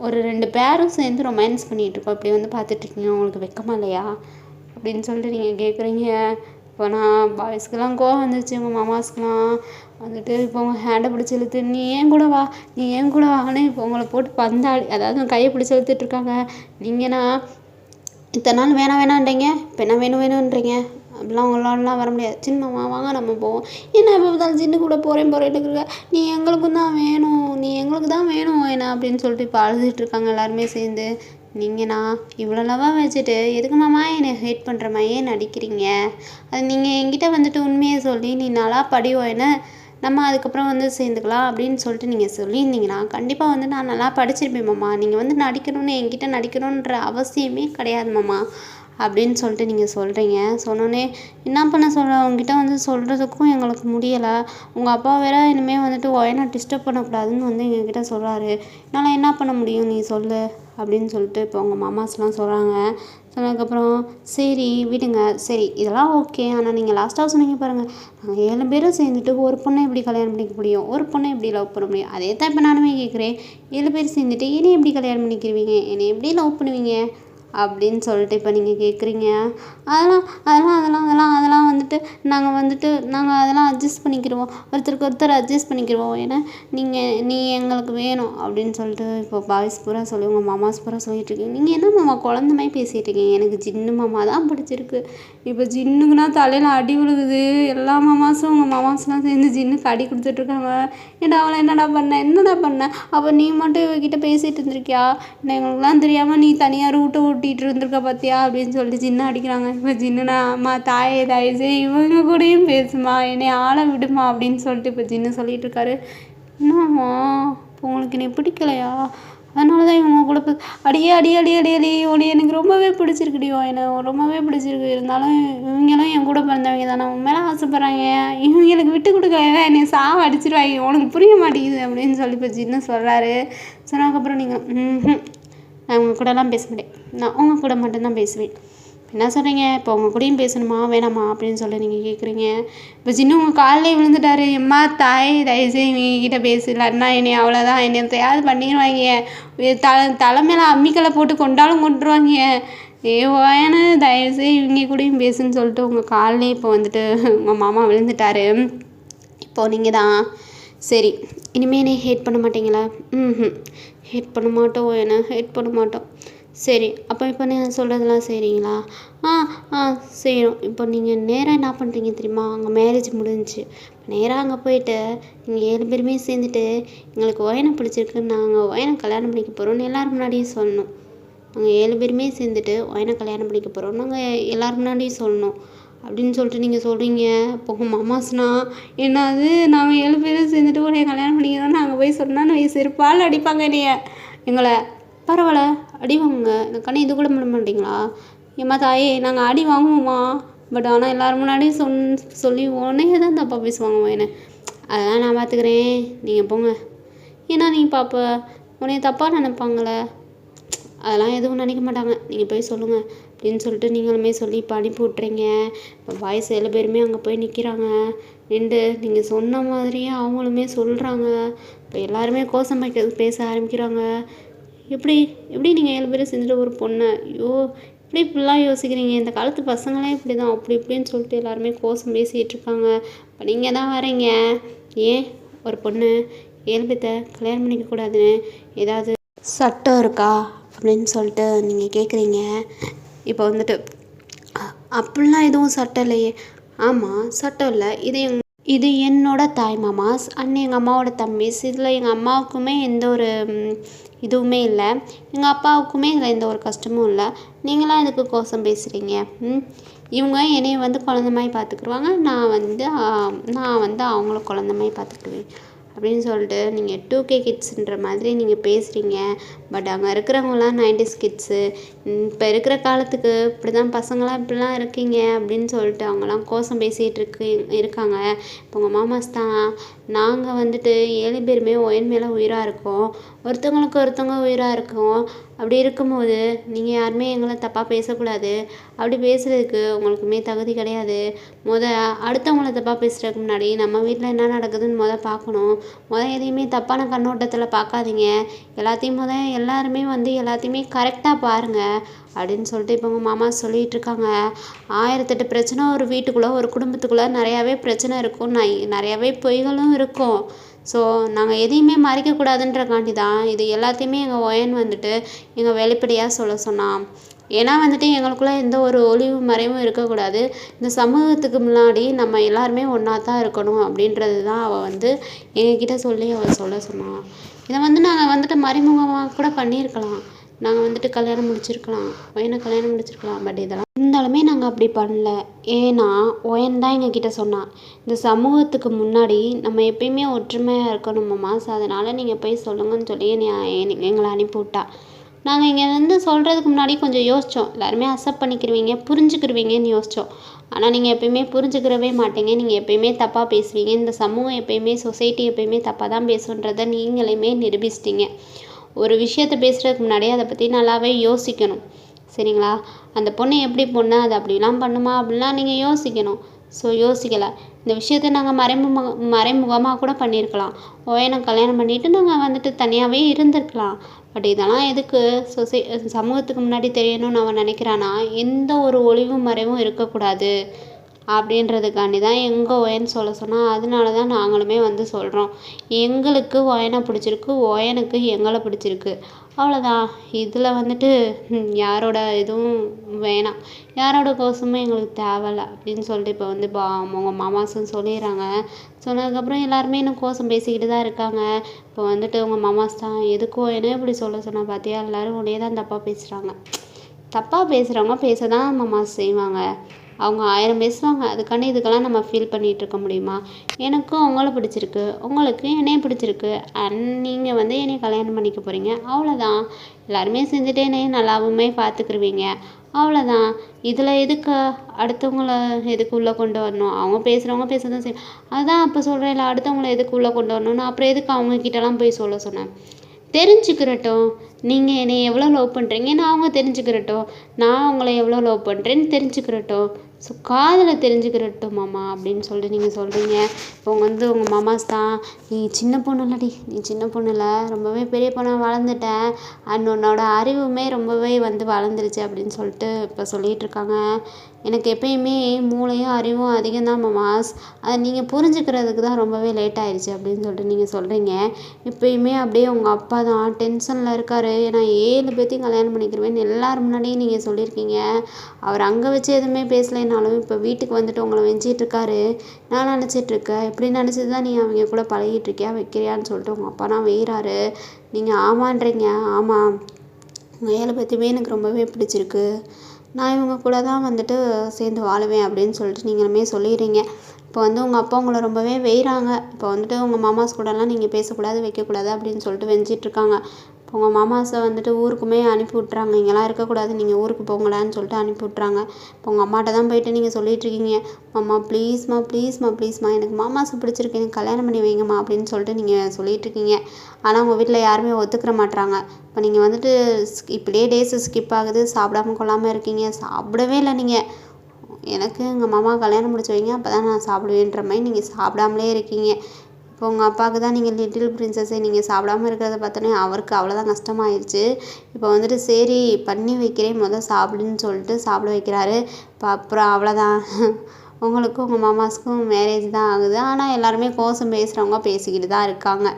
ஒரு 2 பேரும் சேர்ந்து ரொமான்ஸ் பண்ணிகிட்ருக்கோம், இப்படி வந்து பார்த்துட்ருக்கீங்க, உங்களுக்கு வெக்கமா இல்லையா அப்படின்னு சொல்லிட்டு நீங்கள் கேட்குறீங்க. இப்போ நான் பாய்ஸ்க்கெல்லாம் கோவம் வந்துச்சு, உங்கள் மாமாஸ்க்கெலாம் வந்துட்டு இப்போ உங்கள் ஹேண்டை பிடிச்சி இழுத்து நீ ஏன் கூட வான்னு இப்போ உங்களை போட்டு பந்தாடி, அதாவது கையை பிடிச்சி இழுத்துட்ருக்காங்க. நீங்கன்னா இத்தனை நாள் வேணான்றீங்க, இப்போ என்ன வேணுன்றீங்க? அப்படிலாம் உங்களாலலாம் வர முடியாது. சின்னம்மா வாங்க நம்ம போவோம். என்ன எப்போ பார்த்தாலும் சின்ன கூட போகிறேன்னு இருக்க, நீ எங்களுக்கு தான் வேணும் என்ன அப்படின்னு சொல்லிட்டு இப்போ அழுதுகிட்ருக்காங்க எல்லாருமே சேர்ந்து. நீங்கண்ணா இவ்வளோலவா வச்சுட்டு எதுக்கு மாமா என்னை ஹேட் பண்ணுற மாதிரியே நடிக்கிறீங்க? அது நீங்கள் என்கிட்ட வந்துட்டு உண்மையை சொல்லி நீ நல்லா படிவோன்னு நம்ம அதுக்கப்புறம் வந்து சேர்ந்துக்கலாம் அப்படின்னு சொல்லிட்டு நீங்கள் சொல்லியிருந்தீங்கன்னா கண்டிப்பாக வந்து நான் நல்லா படிச்சிருப்பேன் மாமா. நீங்கள் வந்து என்கிட்ட நடிக்கணுன்ற அவசியமே கிடையாது மாமா அப்படின்னு சொல்லிட்டு நீங்கள் சொல்கிறீங்க. சொன்னோன்னே என்ன பண்ண உங்ககிட்ட வந்து சொல்கிறதுக்கும் எங்களுக்கு முடியலை. உங்கள் அப்பா வேற இனிமேல் வந்துட்டு ஒயனை டிஸ்டர்ப் பண்ணக்கூடாதுன்னு வந்து எங்ககிட்ட சொல்கிறாரு. என்னால் என்ன பண்ண முடியும் நீ சொல்லு அப்படின்னு சொல்லிட்டு இப்போ உங்கள் மாமாஸ்லாம் சொல்கிறாங்க. சொன்னதுக்கப்புறம் சரி விடுங்க, சரி இதெல்லாம் ஓகே. ஆனால் நீங்கள் லாஸ்ட்டாக சொன்னீங்க பாருங்கள், நாங்கள் 7 பேரும் சேர்ந்துட்டு ஒரு பொண்ணை எப்படி கல்யாணம் பண்ணிக்க முடியும், ஒரு பொண்ணை எப்படி லவ் பண்ண முடியும்? அதே தான் இப்போ நானுமே கேட்குறேன். 7 பேர் சேர்ந்துட்டு என்னை எப்படி கல்யாணம் பண்ணிக்கிருவீங்க, என்னை எப்படி லவ் பண்ணுவீங்க அப்படின்னு சொல்லிட்டு இப்போ நீங்கள் கேட்குறீங்க. அதெல்லாம் அதெல்லாம் அதெல்லாம் அதெல்லாம் அதெல்லாம் வந்துட்டு நாங்கள் அதெல்லாம் அட்ஜஸ்ட் பண்ணிக்கிடுவோம், ஒருத்தருக்கு ஒருத்தர் அட்ஜஸ்ட் பண்ணிக்கிடுவோம். ஏன்னா நீ எங்களுக்கு வேணும் அப்படின்னு சொல்லிட்டு இப்போ பாய்ஸ் பூரா சொல்லி உங்கள் மாமாஸ் பூரா சொல்லிட்டு இருக்கீங்க. நீங்கள் என்ன மாமா குழந்த மாதிரி பேசிகிட்டு இருக்கீங்க? எனக்கு ஜின்னு மாமா தான் பிடிச்சிருக்கு. இப்போ ஜின்னுக்குன்னா தலையில் அடி விழுகுது. எல்லா மாமாஸும் உங்கள் மாமாஸ்லாம் சேர்ந்து ஜின்னுக்கு அடி கொடுத்துட்ருக்காங்க. ஏன்டா அவளை என்னடா பண்ண அப்போ நீ மட்டும் இவகிட்ட பேசிகிட்டு இருந்திருக்கியா? எங்களுக்குலாம் தெரியாமல் நீ தனியாக ரூட்டை ஓட்டிகிட்டு இருந்திருக்க பார்த்தியா அப்படின்னு சொல்லிட்டு ஜின்னு அடிக்கிறாங்க. இப்போ ஜின்னுனா அம்மா தாயே தாயசே இவங்க கூடயும் பேசுமா, என்னை ஆளை விடுமா அப்படின்னு சொல்லிட்டு இப்போ ஜின்னு சொல்லிட்டு இருக்காரு. என்னம்மா இப்போ உங்களுக்கு நீ பிடிக்கலையா? அதனால தான் இவங்க கூட அடியே உன்னை எனக்கு ரொம்பவே பிடிச்சிருக்குடியோ, எனக்கு ரொம்பவே பிடிச்சிருக்கு. இருந்தாலும் இவங்களும் என் கூட பிறந்தவங்க தானே, உன் மேலே ஆசைப்பட்றாங்க. இவங்களுக்கு விட்டு கொடுக்கல என்னை சாவ அடிச்சிருவாங்க, உனக்கு புரிய மாட்டேங்குது அப்படின்னு சொல்லி இப்போ ஜின்னு சொல்கிறாரு. சொன்னதுக்கப்புறம் நீங்கள் நான் உங்கள் கூடலாம் பேச மாட்டேன், நான் உங்கள் கூட மட்டும்தான் பேசுவேன். என்ன சொல்கிறீங்க? இப்போ உங்கள் கூடயும் பேசணுமா வேணாமா அப்படின்னு சொல்லி நீங்கள் கேட்குறீங்க. இப்போ ஜின்னு உங்கள் காலிலே விழுந்துட்டாரு. எம்மா தாய் தயவுசெய்து இவங்ககிட்ட பேசலன்னா என்னை அவ்வளோதான், என்னை எதையாவது பண்ணிடுவாங்க, தலை மேலே அம்மிக்கலை போட்டு கொண்டுருவாங்க. ஏன்னு தயவுசெய்து இவங்க கூடயும் பேசுன்னு சொல்லிட்டு உங்கள் காலிலே இப்போ வந்துட்டு உங்கள் மாமா விழுந்துட்டாரு. இப்போது நீங்கள் தான் சரி இனிமேல் என்னை ஹேட் பண்ண மாட்டீங்களா? ஹேட் பண்ண மாட்டோம், ஹேட் பண்ண மாட்டோம். சரி அப்போ இப்போ நீங்கள் சொல்கிறதெல்லாம் செய்கிறீங்களா? செய்கிறோம். இப்போ நீங்கள் நேராக என்ன பண்ணுறீங்க தெரியுமா? அங்கே மேரேஜ் முடிஞ்சிச்சு. நேராக அங்கே போயிட்டு நீங்கள் 7 பேருமே சேர்ந்துட்டு எங்களுக்கு ஒயனை பிடிச்சிருக்குன்னு நாங்கள் ஒயனை கல்யாணம் பண்ணிக்க போகிறோன்னு எல்லோரும் முன்னாடியும் சொல்லணும். நாங்கள் 7 பேருமே சேர்ந்துட்டு ஒயனை கல்யாணம் பண்ணிக்க போகிறோம் நாங்கள் எல்லோரும் முன்னாடியும் சொல்லணும் அப்படின்னு சொல்லிட்டு நீங்கள் சொல்கிறீங்க. இப்போ உங்கள் மாமாஸ்னா என்னது நாங்கள் 7 பேரும் சேர்ந்துட்டு உன்னை கல்யாணம் பண்ணிக்கிறோன்னு நாங்கள் போய் சொன்னால் நான் செருப்பால் அடிப்பாங்க என்னைய, எங்களை. பரவாயில்ல அடி வாங்குங்க, இந்த கண்ணை இது கூட பண்ண மாட்டிங்களா? ஏம்மா தாயே நாங்கள் அடி வாங்குவோம்மா, பட் ஆனால் எல்லோரும் முன்னாடியும் சொல்லி உன்னையே தான் தப்பாக பேசுவாங்க என்ன. அதெல்லாம் நான் பார்த்துக்கிறேன், நீங்கள் போங்க. ஏன்னா நீ பாப்பா உன்னைய தப்பாக நினைப்பாங்களே, அதெல்லாம் எதுவும் நினைக்க மாட்டாங்க, நீங்கள் போய் சொல்லுங்கள் அப்படின்னு சொல்லிட்டு நீங்களுமே சொல்லி இப்போ அனுப்பி விட்றீங்க. இப்போ பாய்ஸ் 7 பேருமே அங்கே போய் நிற்கிறாங்க. நீங்கள் சொன்ன மாதிரியே அவங்களுமே சொல்கிறாங்க. இப்போ எல்லாருமே கோசம் பேச ஆரம்பிக்கிறாங்க. எப்படி நீங்கள் 7 பேரும் செஞ்சுட்டு ஒரு பொண்ணை, ஐயோ இப்படிலாம் யோசிக்கிறீங்க, இந்த காலத்து பசங்களே இப்படி தான் அப்படி இப்படின்னு சொல்லிட்டு எல்லாருமே கோசம் பேசிகிட்டு இருக்காங்க. இப்போ நீங்கள் தான் வரீங்க, ஏன் ஒரு பொண்ணு 7 பேர்த்த கல்யாணம் பண்ணிக்கக்கூடாதுன்னு ஏதாவது சட்டம் இருக்கா அப்படின்னு சொல்லிட்டு நீங்கள் கேட்குறீங்க. இப்போ வந்துட்டு அப்படிலாம் எதுவும் சட்டம் இல்லையே. ஆமாம் சட்டம் இல்லை, இது என்னோட தாய் மாமாஸ் அண்ணன் எங்கள் அம்மாவோட தம்பிஸ். இதில் எங்கள் அம்மாவுக்குமே எந்த ஒரு இதுவுமே இல்லை, எங்கள் அப்பாவுக்குமே இதில் எந்த ஒரு கஷ்டமும் இல்லை. நீங்களாம் இதுக்கு கோசம் பேசுகிறீங்க. இவங்க என்னைய வந்து குழந்த மாதிரி பார்த்துக்குருவாங்க, நான் வந்து அவங்கள குழந்த மாதிரி பார்த்துக்குருவேன் அப்படின்னு சொல்லிட்டு நீங்கள் 2K கிட்ஸுன்ற மாதிரி நீங்கள் பேசுகிறீங்க. பட் அங்கே இருக்கிறவங்களாம் 90s கிட்ஸு. இப்போ இருக்கிற காலத்துக்கு இப்படி தான் பசங்களாம் இப்படிலாம் இருக்கீங்க அப்படின்னு சொல்லிட்டு அவங்களாம் கோசம் பேசிகிட்டு இருக்காங்க. இப்போ உங்கள் மாமாஸ் தான் நாங்கள் வந்துட்டு 7 பேருமே ஒயன் மேலே உயிராக இருக்கோம், ஒருத்தவங்களுக்கு ஒருத்தவங்க உயிராக இருக்கோம். அப்படி இருக்கும்போது நீங்கள் யாருமே எங்களை தப்பாக பேசக்கூடாது. அப்படி பேசுகிறதுக்கு உங்களுக்குமே தகுதி கிடையாது. அடுத்தவங்கள தப்பாக பேசுகிறதுக்கு முன்னாடி நம்ம வீட்டில் என்ன நடக்குதுன்னு பார்க்கணும். எதையுமே தப்பான கண்ணோட்டத்தில் பார்க்காதீங்க. எல்லாத்தையும் எல்லாருமே வந்து எல்லாத்தையுமே கரெக்டாக பாருங்கள் அப்படின்னு சொல்லிட்டு இப்போ உங்கள் மாமா சொல்லிகிட்டு இருக்காங்க. 1008 பிரச்சனை ஒரு வீட்டுக்குள்ளே ஒரு குடும்பத்துக்குள்ளே நிறையாவே பிரச்சனை இருக்கும், நிறையாவே பொய்களும் இருக்கும். ஸோ நாங்கள் எதையுமே மறைக்கக்கூடாதுன்றக்காண்டி தான் இது எல்லாத்தையுமே எங்கள் ஒயன் வந்துட்டு எங்கள் வெளிப்படையாக சொன்னான். ஏன்னா வந்துட்டு எங்களுக்குள்ளே எந்த ஒரு ஒளிவு மறைவும் இருக்கக்கூடாது, இந்த சமூகத்துக்கு முன்னாடி நம்ம எல்லாருமே ஒன்றா தான் இருக்கணும் அப்படின்றது தான் அவள் வந்து எங்ககிட்ட சொல்லி அவள் சொன்னான். இதை வந்து நாங்கள் வந்துட்டு மறைமுகமாக கூட பண்ணியிருக்கலாம், நாங்கள் வந்துட்டு கல்யாணம் முடிச்சிருக்கலாம், ஒயனை கல்யாணம் முடிச்சிருக்கலாம். பட் இதெல்லாம் இருந்தாலுமே நாங்கள் அப்படி பண்ணல. ஏன்னா ஒயன் தான் எங்ககிட்ட சொன்னான், இந்த சமூகத்துக்கு முன்னாடி நம்ம எப்பயுமே ஒற்றுமையாக இருக்கணும் மாமாஸ், அதனால் நீங்கள் போய் சொல்லுங்கன்னு சொல்லி எங்களை அனுப்பிவிட்டா. நாங்கள் இங்கே வந்து சொல்கிறதுக்கு முன்னாடி கொஞ்சம் யோசித்தோம், எல்லாருமே அக்செப்ட் பண்ணிக்கிருவீங்க புரிஞ்சுக்கிருவீங்கன்னு யோசித்தோம். ஆனால் நீங்கள் எப்பயுமே புரிஞ்சுக்கிறவே மாட்டீங்க, நீங்கள் எப்பயுமே தப்பாக பேசுவீங்க. இந்த சமூகம் எப்பயுமே சொசைட்டி எப்பயுமே தப்பாக தான் பேசுன்றதை நீங்களுமே நிரூபிச்சிட்டிங்க. ஒரு விஷயத்தை பேசுகிறதுக்கு முன்னாடியே அதை பற்றி நல்லாவே யோசிக்கணும், சரிங்களா? அந்த பொண்ணு எப்படி பொண்ணு அது அப்படிலாம் பண்ணுமா அப்படிலாம் நீங்கள் யோசிக்கணும். ஸோ யோசிக்கலை. இந்த விஷயத்த நாங்கள் மறைமுகமாக கூட பண்ணியிருக்கலாம். ஒயனை கல்யாணம் பண்ணிவிட்டு நாங்கள் வந்துட்டு தனியாகவே இருந்திருக்கலாம். பட் இதெல்லாம் எதுக்கு சமூகத்துக்கு முன்னாடி தெரியணும்னு அவன் நினைக்கிறானா, எந்த ஒரு ஒளிவு மறைவும் இருக்கக்கூடாது அப்படின்றதுக்காண்டி தான் எங்கள் ஒயன் சொல்ல சொன்னால். அதனால தான் நாங்களுமே வந்து சொல்கிறோம். எங்களுக்கு ஒயனை பிடிச்சிருக்கு, ஒயனுக்கு எங்களை பிடிச்சிருக்கு, அவ்வளோதான். இதில் வந்துட்டு யாரோட இதுவும் வேணாம், யாரோட கோசமும் எங்களுக்கு தேவையில்ல அப்படின்னு சொல்லிட்டு இப்போ வந்து அவங்க மாமாஸும் சொல்லிடுறாங்க. சொன்னதுக்கப்புறம் எல்லாருமே இன்னும் கோசம் பேசிக்கிட்டு தான் இருக்காங்க. இப்போ வந்துட்டு உங்கள் மாமாஸ் தான் எதுக்கோ என்ன இப்படி சொல்ல சொன்னால் பார்த்தியா, எல்லோரும் உடனே தான் தப்பாக பேசுகிறாங்க. தப்பாக பேசுகிறவங்க பேச தான் மாமாஸ் செய்வாங்க. அவங்க 1000 பேசுவாங்க. அதுக்காண்டி இதுக்கெல்லாம் நம்ம ஃபீல் பண்ணிகிட்டு இருக்க முடியுமா? எனக்கும் அவங்கள பிடிச்சிருக்கு, உங்களுக்கு என்னைய பிடிச்சிருக்கு, நீங்கள் வந்து என்னை கல்யாணம் பண்ணிக்க போகிறீங்க, அவ்வளோதான். எல்லாருமே செஞ்சுட்டு என்னைய நல்லாவுமே பார்த்துக்குருவீங்க, அவ்வளோதான். இதில் எதுக்கு அடுத்தவங்கள எதுக்கு உள்ளே கொண்டு வரணும்? அவங்க பேசுகிறவங்க பேச தான் செய்யும். அதுதான் அப்போ சொல்கிறேன்ல, அடுத்தவங்கள எதுக்கு உள்ளே கொண்டு வரணும்னு. அப்புறம் எதுக்கு அவங்கக்கிட்டலாம் போய் சொல்ல சொன்னேன்? தெரிஞ்சுக்கிறட்டும். நீங்கள் என்னை எவ்வளோ லவ் பண்ணுறீங்கன்னு அவங்க தெரிஞ்சுக்கிறட்டும். நான் உங்களை எவ்வளோ லவ் பண்ணுறேன்னு தெரிஞ்சுக்கிறட்டும். ஸோ காதில் தெரிஞ்சுக்கிறட்டும் மாமா அப்படின்னு சொல்லிட்டு நீங்கள் சொல்கிறீங்க. இப்போ வந்து உங்கள் மாமாஸ் தான், நீ சின்ன பொண்ணு இல்லடி, நீ சின்ன பொண்ணு இல்லை, ரொம்பவே பெரிய பொண்ணாக வளர்ந்துட்டேன், அண்ட் உன்னோட அறிவுமே ரொம்பவே வந்து வளர்ந்துருச்சு அப்படின்னு சொல்லிட்டு இப்போ சொல்லிகிட்ருக்காங்க. எனக்கு எப்பயுமே மூளையும் அறிவும் அதிகம்தான் மாமாஸ், அதை நீங்கள் புரிஞ்சுக்கிறதுக்கு தான் ரொம்பவே லேட் ஆயிடுச்சு அப்படின்னு சொல்லிட்டு நீங்கள் சொல்கிறீங்க. இப்போயுமே அப்படியே உங்கள் அப்பா தான் டென்ஷனில் இருக்கார். நான் 7 பேர்த்தையும் கல்யாணம் பண்ணிக்கிறவேன்னு எல்லார் முன்னாடியும் நீங்கள் சொல்லியிருக்கீங்க. அவர் அங்கே வச்சு எதுவுமே பேசலைனாலும் இப்போ வீட்டுக்கு வந்துட்டு உங்களை வெஞ்சிட்ருக்காரு. நான் நினச்சிட்ருக்கேன், இப்படி நினச்சிட்டு தான் நீ அவங்க கூட பழகிட்டுருக்கியா வைக்கிறியான்னு சொல்லிட்டு உங்கள் அப்பா தான் வெய்கிறாரு. நீங்கள் ஆமான்றீங்க. ஆமாம், உங்கள் 7 பேர்த்தையுமே எனக்கு ரொம்பவே பிடிச்சிருக்கு, நான் இவங்க கூட தான் வந்துட்டு சேர்ந்து வாழுவேன் அப்படின்னு சொல்லிட்டு நீங்களுமே சொல்லிடுறீங்க. இப்போ வந்து உங்கள் அப்பா உங்களை ரொம்பவே வெய்கிறாங்க. இப்போ வந்துட்டு உங்கள் மாமாஸ் கூடலாம் நீங்கள் பேசக்கூடாது வைக்கக்கூடாது அப்படின்னு சொல்லிட்டு வெஞ்சிட்ருக்காங்க. இப்போ உங்கள் மாமாஸை வந்துட்டு ஊருக்குமே அனுப்பி விட்றாங்க. இங்கெல்லாம் இருக்கக்கூடாது, நீங்கள் ஊருக்கு போங்களான்னு சொல்லிட்டு அனுப்பி விட்றாங்க. இப்போ உங்கள் அம்மாட்ட தான் போயிட்டு நீங்கள் சொல்லிகிட்ருக்கீங்க, மாமா ப்ளீஸ்மா ப்ளீஸ்மா ப்ளீஸ்மா எனக்கு மாமாஸை பிடிச்சிருக்கு, எனக்கு கல்யாணம் பண்ணி வைங்கம்மா அப்படின்னு சொல்லிட்டு நீங்கள் சொல்லிகிட்ருக்கீங்க. ஆனால் உங்கள் வீட்டில் யாருமே ஒத்துக்கிற மாட்றாங்க. இப்போ நீங்கள் வந்துட்டு இப்படியே டேஸு ஸ்கிப் ஆகுது, சாப்பிடாம கொள்ளாமல் இருக்கீங்க, சாப்பிடவே இல்லை நீங்கள். எனக்கு எங்கள் மாமா கல்யாணம் முடிச்சு வைங்க, அப்போ தான் நான் சாப்பிடுவேன்ற மாதிரி நீங்கள் சாப்பிடாமலே இருக்கீங்க. இப்போ உங்கள் அப்பாவுக்கு தான் நீங்கள் லிட்டில் பிரின்சஸை நீங்கள் சாப்பிடாம இருக்கிறத பார்த்தோன்னே அவருக்கு அவ்வளோதான் கஷ்டமாயிருச்சு. இப்போ வந்துட்டு சரி பண்ணி வைக்கிறேன் சாப்பிடுன்னு சொல்லிட்டு சாப்பிட வைக்கிறாரு. இப்போ அப்புறம் அவ்வளோதான், உங்களுக்கும் உங்கள் மாமாஸுக்கும் மேரேஜ் தான் ஆகுது. ஆனால் எல்லாருமே கோசம் பேசுகிறவங்க பேசிக்கிட்டு தான் இருக்காங்க.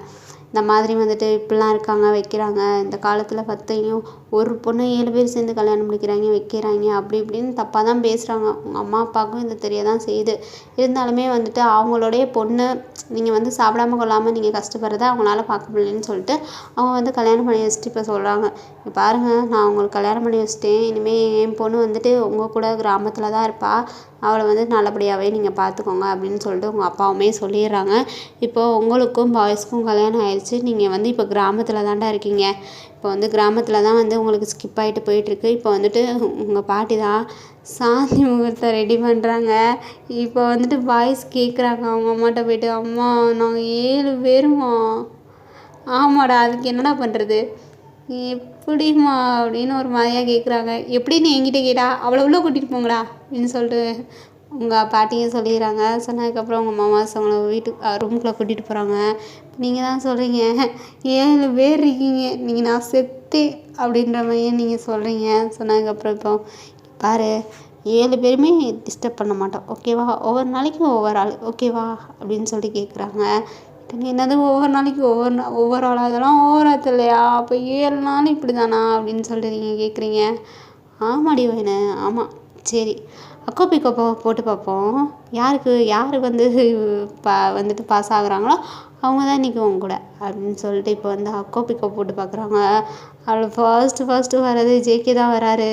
இந்த மாதிரி வந்துட்டு இப்படிலாம் இருக்காங்க வைக்கிறாங்க. இந்த காலத்தில் பத்தையும் ஒரு பொண்ணை 7 பேர் சேர்ந்து கல்யாணம் பண்ணிக்கிறாங்க வைக்கிறாங்க அப்படி இப்படின்னு தப்பாக தான் பேசுகிறாங்க. உங்கள் அம்மா அப்பாவுக்கும் இது தெரிய தான் செய்யுது. இருந்தாலுமே வந்துட்டு அவங்களோடைய பொண்ணு நீங்கள் வந்து சாப்பிடாம கொள்ளாமல் நீங்கள் கஷ்டப்படுறத அவங்களால பார்க்க முடியலன்னு சொல்லிட்டு அவங்க வந்து கல்யாணம் பண்ணி வச்சுட்டு இப்போ சொல்கிறாங்க, இங்கே பாருங்கள் நான் உங்களுக்கு கல்யாணம் பண்ணி வச்சுட்டேன், இனிமேல் என் பொண்ணு வந்துட்டு உங்கள் கூட கிராமத்தில் தான் இருப்பாள், அவளை வந்து நல்லபடியாகவே நீங்கள் பார்த்துக்கோங்க அப்படின்னு சொல்லிட்டு உங்கள் அப்பாவுமே சொல்லிடுறாங்க. இப்போது உங்களுக்கும் பாய்ஸ்க்கும் கல்யாணம் ஆயிடுச்சு, நீங்கள் வந்து இப்போ கிராமத்தில் தான்டா இருக்கீங்க. இப்போ வந்து கிராமத்தில் தான் வந்து உங்களுக்கு ஸ்கிப் ஆகிட்டு போயிட்டுருக்கு. இப்போ வந்துட்டு உங்கள் பாட்டி தான் சாந்தி முகூர்த்தம் ரெடி பண்ணுறாங்க. இப்போ வந்துட்டு பாய்ஸ் கேட்குறாங்க அவங்க அம்மாட்ட போய்ட்டு, அம்மா நாங்கள் 7 பேருமா? ஆமாடா, அதுக்கு என்னடா பண்ணுறது, எப்படிம்மா அப்படின்னு ஒரு மாதிரியாக கேட்குறாங்க. எப்படின்னு என்கிட்ட கேட்டா அவ்வளோ உள்ள கூட்டிகிட்டு போங்கடா அப்படின்னு சொல்லிட்டு உங்கள் பாட்டியும் சொல்லிடுறாங்க. சொன்னதுக்கப்புறம் உங்கள் மாமாஸ் அவங்கள வீட்டுக்கு ரூமுக்குள்ளே கூட்டிகிட்டு போகிறாங்க. நீங்கள் தான் சொல்கிறீங்க 7 பேர் இருக்கீங்க, நீங்கள் நான் செத்தேன் அப்படின்ற மாதிரியே நீங்கள் சொல்கிறீங்க. சொன்னதுக்கப்புறம் இப்போ பாரு 7 பேருமே டிஸ்டர்ப் பண்ண மாட்டோம் ஓகேவா, ஒவ்வொரு நாளைக்கு ஒவ்வொரு ஆள் ஓகேவா அப்படின்னு சொல்லிட்டு கேட்குறாங்க. என்னது ஒவ்வொரு நாளைக்கு ஒவ்வொரு ஆள், அதெல்லாம் ஓவராத்து இல்லையா, அப்போ 7 நாள் இப்படி தானா அப்படின்னு சொல்லிட்டு நீங்கள் கேட்குறீங்க. ஆமாடி வேணு, ஆமாம் சரி அக்கோ பிக்கோ போட்டு பார்ப்போம், யார் வந்து வந்துட்டு பாஸ் ஆகுறாங்களோ அவங்க தான் இன்றைக்கி உங்க கூட அப்படின்னு சொல்லிட்டு இப்போ வந்து அக்கோ பிக்கோ போட்டு பார்க்குறாங்க. அதில் ஃபர்ஸ்ட்டு வர்றது ஜேகே தான் வராரு.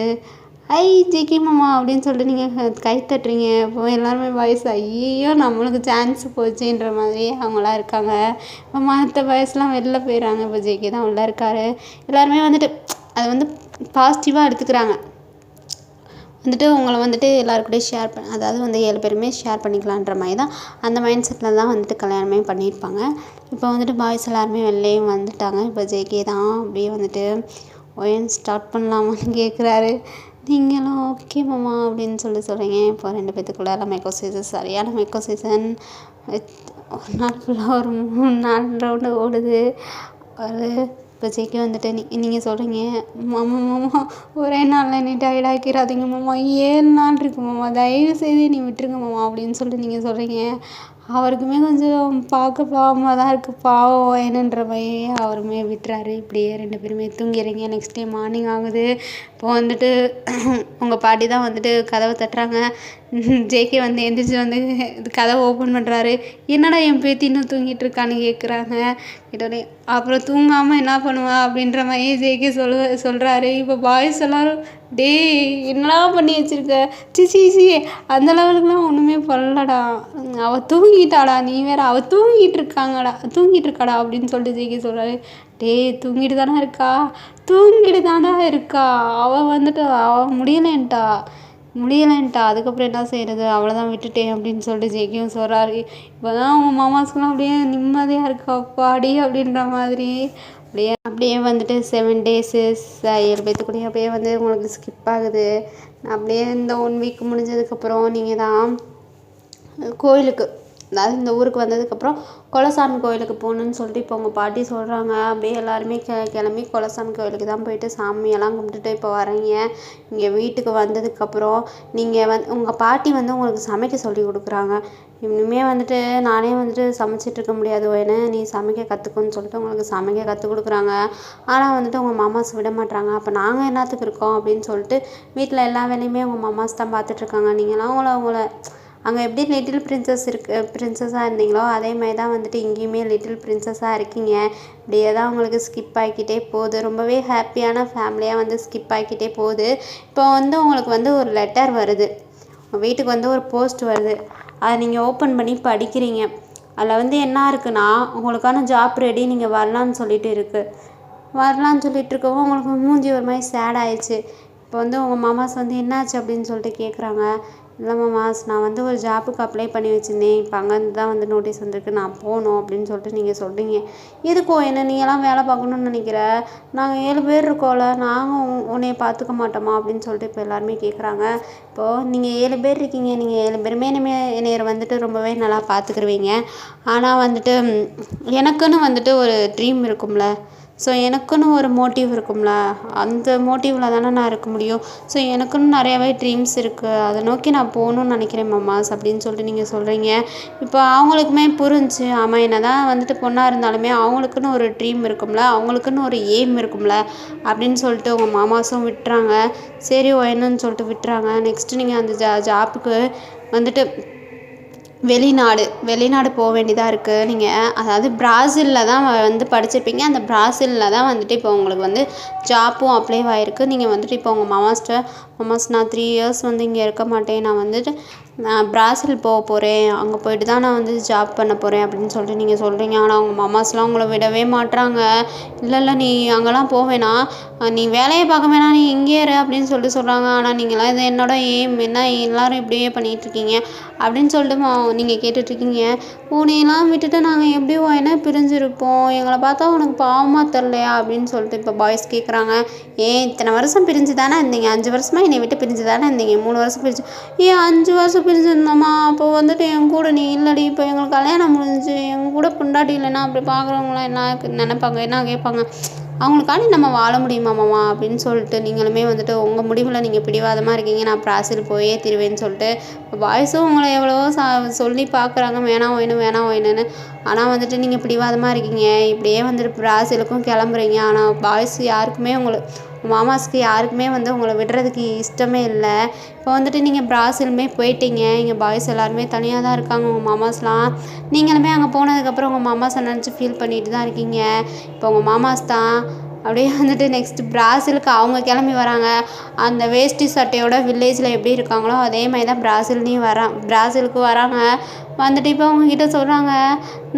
ஐ ஜேகே மாமா அப்படின்னு சொல்லிட்டு நீங்கள் கை தட்டுறீங்க. இப்போ எல்லாருமே வயசு ஐயோ நம்மளுக்கு சான்ஸ் போச்சுன்ற மாதிரியே அவங்களாம் இருக்காங்க. இப்போ மற்ற வயசுலாம் வெளில போயிடுறாங்க. இப்போ ஜேகே தான் உள்ளே இருக்கார். எல்லாருமே வந்துட்டு அதை வந்து பாசிட்டிவாக எடுத்துக்கிறாங்க. வந்துட்டு உங்களை வந்துட்டு எல்லாருக்கூடயும் ஷேர் அதாவது வந்து 7 பேருமே ஷேர் பண்ணிக்கலான்ற மாதிரி தான் அந்த மைண்ட் செட்டில் தான் வந்துட்டு கல்யாணமே பண்ணியிருப்பாங்க. இப்போ வந்துட்டு பாய்ஸ் எல்லாருமே வெளிலேயும் வந்துட்டாங்க. இப்போ ஜேகே தான் அப்படியே வந்துட்டு ஒயன் ஸ்டார்ட் பண்ணலாமான்னு கேட்குறாரு. நீங்களும் ஓகே மாமா அப்படின்னு சொல்கிறீங்க. இப்போ 2 பேத்துக்குள்ள மேக்கப் சீசன் சரியான மேக்கப் சீசன். ஒரு நாள் ஃபுல்லாக ஒரு 3-4 ரவுண்டு ஓடுது. அது இப்போ ஜெய்க்கு வந்துட்டு நீங்கள் சொல்கிறீங்க, மாமா மாமா ஒரே நாளில் என்னை டயர்ட் ஆக்கிடாதீங்க மாமா, 7 நாள் இருக்கு மாமா, தயவு செய்து நீ விட்டுருங்க மாமா அப்படின்னு சொல்லிட்டு நீங்கள் சொல்கிறீங்க. அவருக்குமே கொஞ்சம் பார்க்க பாவமாக தான் இருக்குது, பாவம் என்னன்ற மாதிரி அவருமே விட்டுறாரு. இப்படியே 2 பேருமே தூங்கிறீங்க. நெக்ஸ்ட் டே மார்னிங் ஆகுது. இப்போ வந்துட்டு உங்கள் பாட்டி தான் வந்துட்டு கதவை தட்டுறாங்க. ஜேகே வந்து எந்திரிச்சு வந்து இது கதவை ஓப்பன் பண்ணுறாரு. என்னடா என் பேத்தி இன்னும் தூங்கிட்டு இருக்கான்னு கேட்குறாங்க. கேட்டோடனே அப்புறம் தூங்காமல் என்ன பண்ணுவா அப்படின்ற மாதிரி ஜேகே சொல்கிறாரு. இப்போ பாய்ஸ் எல்லோரும் டேய் என்னடா பண்ணி வச்சுருக்க, சி அந்த லெவலுக்குலாம் ஒன்றுமே பண்ணலடா, அவள் தூங்கிட்டாடா, நீ வேற அவள் தூங்கிட்டு இருக்காடா அப்படின்னு சொல்லிட்டு ஜேகே சொல்கிறாரு. டேய் தூங்கிட்டு தானே இருக்கா, அவள் வந்துட்டு அவள் முடியலைன்ட்டா அதுக்கப்புறம் என்ன செய்கிறது, அவ்வளோதான் விட்டுட்டேன் அப்படின்னு சொல்லிட்டு ஜேகேயும் சொல்கிறாரு. இப்போ தான் அவங்க மாமாஸ்க்குலாம் அப்படியே நிம்மதியாக இருக்கா அப்பாடி அப்படின்ற மாதிரி. அப்படியே வந்துட்டு 7 டேஸு 7 பேத்துக்கூடயே அப்படியே வந்து உங்களுக்கு ஸ்கிப் ஆகுது. அப்படியே இந்த 1 வீக் முடிஞ்சதுக்கப்புறம் நீங்கள் தான் கோயிலுக்கு, அதாவது இந்த ஊருக்கு வந்ததுக்கப்புறம் குலசாமி கோயிலுக்கு போகணுன்னு சொல்லிட்டு இப்போ உங்கள் பாட்டி சொல்கிறாங்க. அப்படியே எல்லாருமே கிளம்பி குலசாமி கோயிலுக்கு தான் போயிட்டு சாமியெல்லாம் கும்பிட்டுட்டு இப்போ வரீங்க. இங்கே வீட்டுக்கு வந்ததுக்கப்புறம் நீங்கள் உங்கள் பாட்டி வந்து உங்களுக்கு சமைக்க சொல்லி கொடுக்குறாங்க. இனிமேல் வந்துட்டு நானே வந்துட்டு சமைச்சிட்ருக்க முடியாது, ஏன்னா நீ சமைக்க கற்றுக்கோன்னு சொல்லிட்டு உங்களுக்கு சமைக்க கற்றுக் கொடுக்குறாங்க. ஆனால் வந்துட்டு உங்கள் மாமாஸ் விட மாட்டாங்க. அப்போ நாங்கள் என்னத்துக்கு இருக்கோம் அப்படின்னு சொல்லிட்டு வீட்டில் எல்லா வேலையுமே உங்கள் மாமாஸ் தான் பார்த்துட்ருக்காங்க. நீங்களாம் உங்களை அங்கே எப்படி லிட்டில் பிரின்சஸாக இருந்தீங்களோ அதே மாதிரி தான் வந்துட்டு இங்கேயுமே லிட்டில் பிரின்சஸாக இருக்கீங்க. இப்படியே தான் உங்களுக்கு ஸ்கிப் ஆகிக்கிட்டே போகுது. ரொம்பவே ஹாப்பியான ஃபேமிலியாக வந்து ஸ்கிப் ஆகிக்கிட்டே போகுது. இப்போ வந்து உங்களுக்கு வந்து ஒரு லெட்டர் வருது, வீட்டுக்கு வந்து ஒரு போஸ்ட் வருது. அதை நீங்கள் ஓப்பன் பண்ணி படிக்கிறீங்க. அதில் வந்து என்ன இருக்குன்னா, உங்களுக்கான ஜாப் ரெடி, நீங்கள் வரலான்னு சொல்லிட்டு இருக்கவும் உங்களுக்கு மூஞ்சி ஒரு மாதிரி சேட் ஆயிடுச்சு. இப்போ வந்து உங்கள் மாமாஸ் வந்து என்னாச்சு அப்படின்னு சொல்லிட்டு கேட்குறாங்க. இல்லை மாமாஸ், நான் வந்து ஒரு ஜாப்புக்கு அப்ளை பண்ணி வச்சுருந்தேன், இப்போ அங்கேருந்து தான் வந்து நோட்டீஸ் வந்திருக்கு, நான் போகணும் அப்படின்னு சொல்லிட்டு நீங்கள் சொல்கிறீங்க. எதுக்கோ என்ன நீங்களாம் வேலை பார்க்கணுன்னு நினைக்கிற, நாங்கள் 7 பேர் இருக்கோம்ல, நாங்கள் உன்னைய பார்த்துக்க மாட்டோமா அப்படின்னு சொல்லிட்டு இப்போ எல்லாருமே கேட்குறாங்க. இப்போது நீங்கள் 7 பேர் இருக்கீங்க, நீங்கள் 7 பேருமே என்னைய வந்துட்டு ரொம்பவே நல்லா பார்த்துக்குருவீங்க. ஆனால் வந்துட்டு எனக்குன்னு வந்துட்டு ஒரு ட்ரீம் இருக்கும்ல, ஸோ எனக்குன்னு ஒரு மோட்டிவ் இருக்கும்ல, அந்த மோட்டிவில் தானே நான் இருக்க முடியும். ஸோ எனக்குன்னு நிறையாவே ட்ரீம்ஸ் இருக்குது, அதை நோக்கி நான் போகணுன்னு நினைக்கிறேன் மாமாஸ் அப்படின்னு சொல்லிட்டு நீங்கள் சொல்கிறீங்க. இப்போ அவங்களுக்குமே புரிஞ்சு, ஆமாம் என்ன தான் வந்துட்டு பொண்ணாக இருந்தாலுமே அவங்களுக்குன்னு ஒரு ட்ரீம் இருக்கும்ல, அவங்களுக்குன்னு ஒரு எய்ம் இருக்கும்ல அப்படின்னு சொல்லிட்டு உங்கள் மாமாஸும் விட்டுறாங்க. சரி என்னன்னு சொல்லிட்டு விட்டுறாங்க. நெக்ஸ்ட்டு நீங்கள் அந்த ஜாப்புக்கு வந்துட்டு வெளிநாடு போக வேண்டியதாக இருக்குது. நீங்கள் அதாவது பிராசிலில் தான் வந்து படிச்சிருப்பீங்க. அந்த பிராசிலில் தான் வந்துட்டு இப்போ உங்களுக்கு வந்து ஜாப்பும் அப்ளை ஆகிருக்கு. நீங்கள் வந்துட்டு இப்போ உங்கள் மாமாஸ் நான் 3 இயர்ஸ் வந்து இங்கே இருக்க மாட்டேன், நான் வந்துட்டு பிராசில் போக போகிறேன், அங்கே போய்ட்டு தான் நான் வந்து ஜாப் பண்ண போகிறேன் அப்படின்னு சொல்லிட்டு நீங்கள் சொல்கிறீங்க. ஆனால் அவங்க மாமாஸ்லாம் உங்களை விடவே மாட்டுறாங்க. இல்லை நீ அங்கெல்லாம் போவேணா, நீ வேலையை பார்க்க வேணாம், நீ இங்கே இரு அப்படின்னு சொல்லிட்டு சொல்கிறாங்க. ஆனால் நீங்களாம் இது என்னோடய எய்ம், என்ன எல்லோரும் இப்படியே பண்ணிகிட்ருக்கீங்க அப்படின்னு சொல்லிட்டு நீங்கள் கேட்டுட்ருக்கீங்க. உன்னையெல்லாம் விட்டுட்டு நாங்கள் எப்படி என்ன பிரிஞ்சிருப்போம், எங்களை பார்த்தா உனக்கு பாவமாக தெரிலையா அப்படின்னு சொல்லிட்டு இப்போ பாய்ஸ் கேட்குறாங்க. இத்தனை வருஷம் பிரிஞ்சு தானே இருந்தீங்க, 5 வருஷமாக என்னை விட்டு பிரிஞ்சு தானே இருந்தீங்க, 3 வருஷம் பிரிஞ்சு 5 வருஷம் பிரிஞ்சிருந்தோம்மா, அப்போ வந்துட்டு என் கூட நீ இல்லடி, இப்போ எங்களுக்கு கல்யாணம் முடிஞ்சு எங்கள் கூட பொண்டாட்டி இல்லைன்னா அப்படி பார்க்குறவங்களாம் என்ன நினைப்பாங்க, என்ன கேட்பாங்க, அவங்களுக்காண்டி நம்ம வாழ முடியுமா மாமா அப்படின்னு சொல்லிட்டு நீங்களுமே வந்துட்டு உங்கள் முடிவில் நீங்கள் பிடிவாதமாக இருக்கீங்க, நான் பிராசில் போயே தீருவேன்னு சொல்லிட்டு. இப்போ பாய்ஸும் உங்களை எவ்வளவோ சொல்லி பார்க்குறாங்க, வேணாம் வேணும்னு. ஆனால் வந்துட்டு நீங்கள் பிடிவாதமாக இருக்கீங்க. இப்படியே வந்துட்டு பிராசிலுக்கும் கிளம்புறீங்க. ஆனால் பாய்ஸ் யாருக்குமே மாமாஸ்க்கு யாருக்குமே வந்து உங்களை விடுறதுக்கு இஷ்டமே இல்லை. இப்போ வந்துட்டு நீங்கள் பிராசிலுமே போயிட்டீங்க, இங்கே பாய்ஸ் எல்லாருமே தனியாக தான் இருக்காங்க. உங்கள் மாமாஸ்லாம் நீங்களுமே அங்கே போனதுக்கப்புறம் உங்கள் மாமாஸை நினச்சி ஃபீல் பண்ணிட்டு தான் இருக்கீங்க. இப்போ உங்கள் மாமாஸ் தான் அப்படியே வந்துட்டு நெக்ஸ்ட்டு பிராசிலுக்கு அவங்க கிளம்பி வராங்க. அந்த வேஷ்டி சட்டையோட வில்லேஜில் எப்படி இருக்காங்களோ அதே மாதிரி தான் பிராசிலுக்கு வராங்க. வந்துட்டு இப்போ உங்ககிட்ட சொல்கிறாங்க,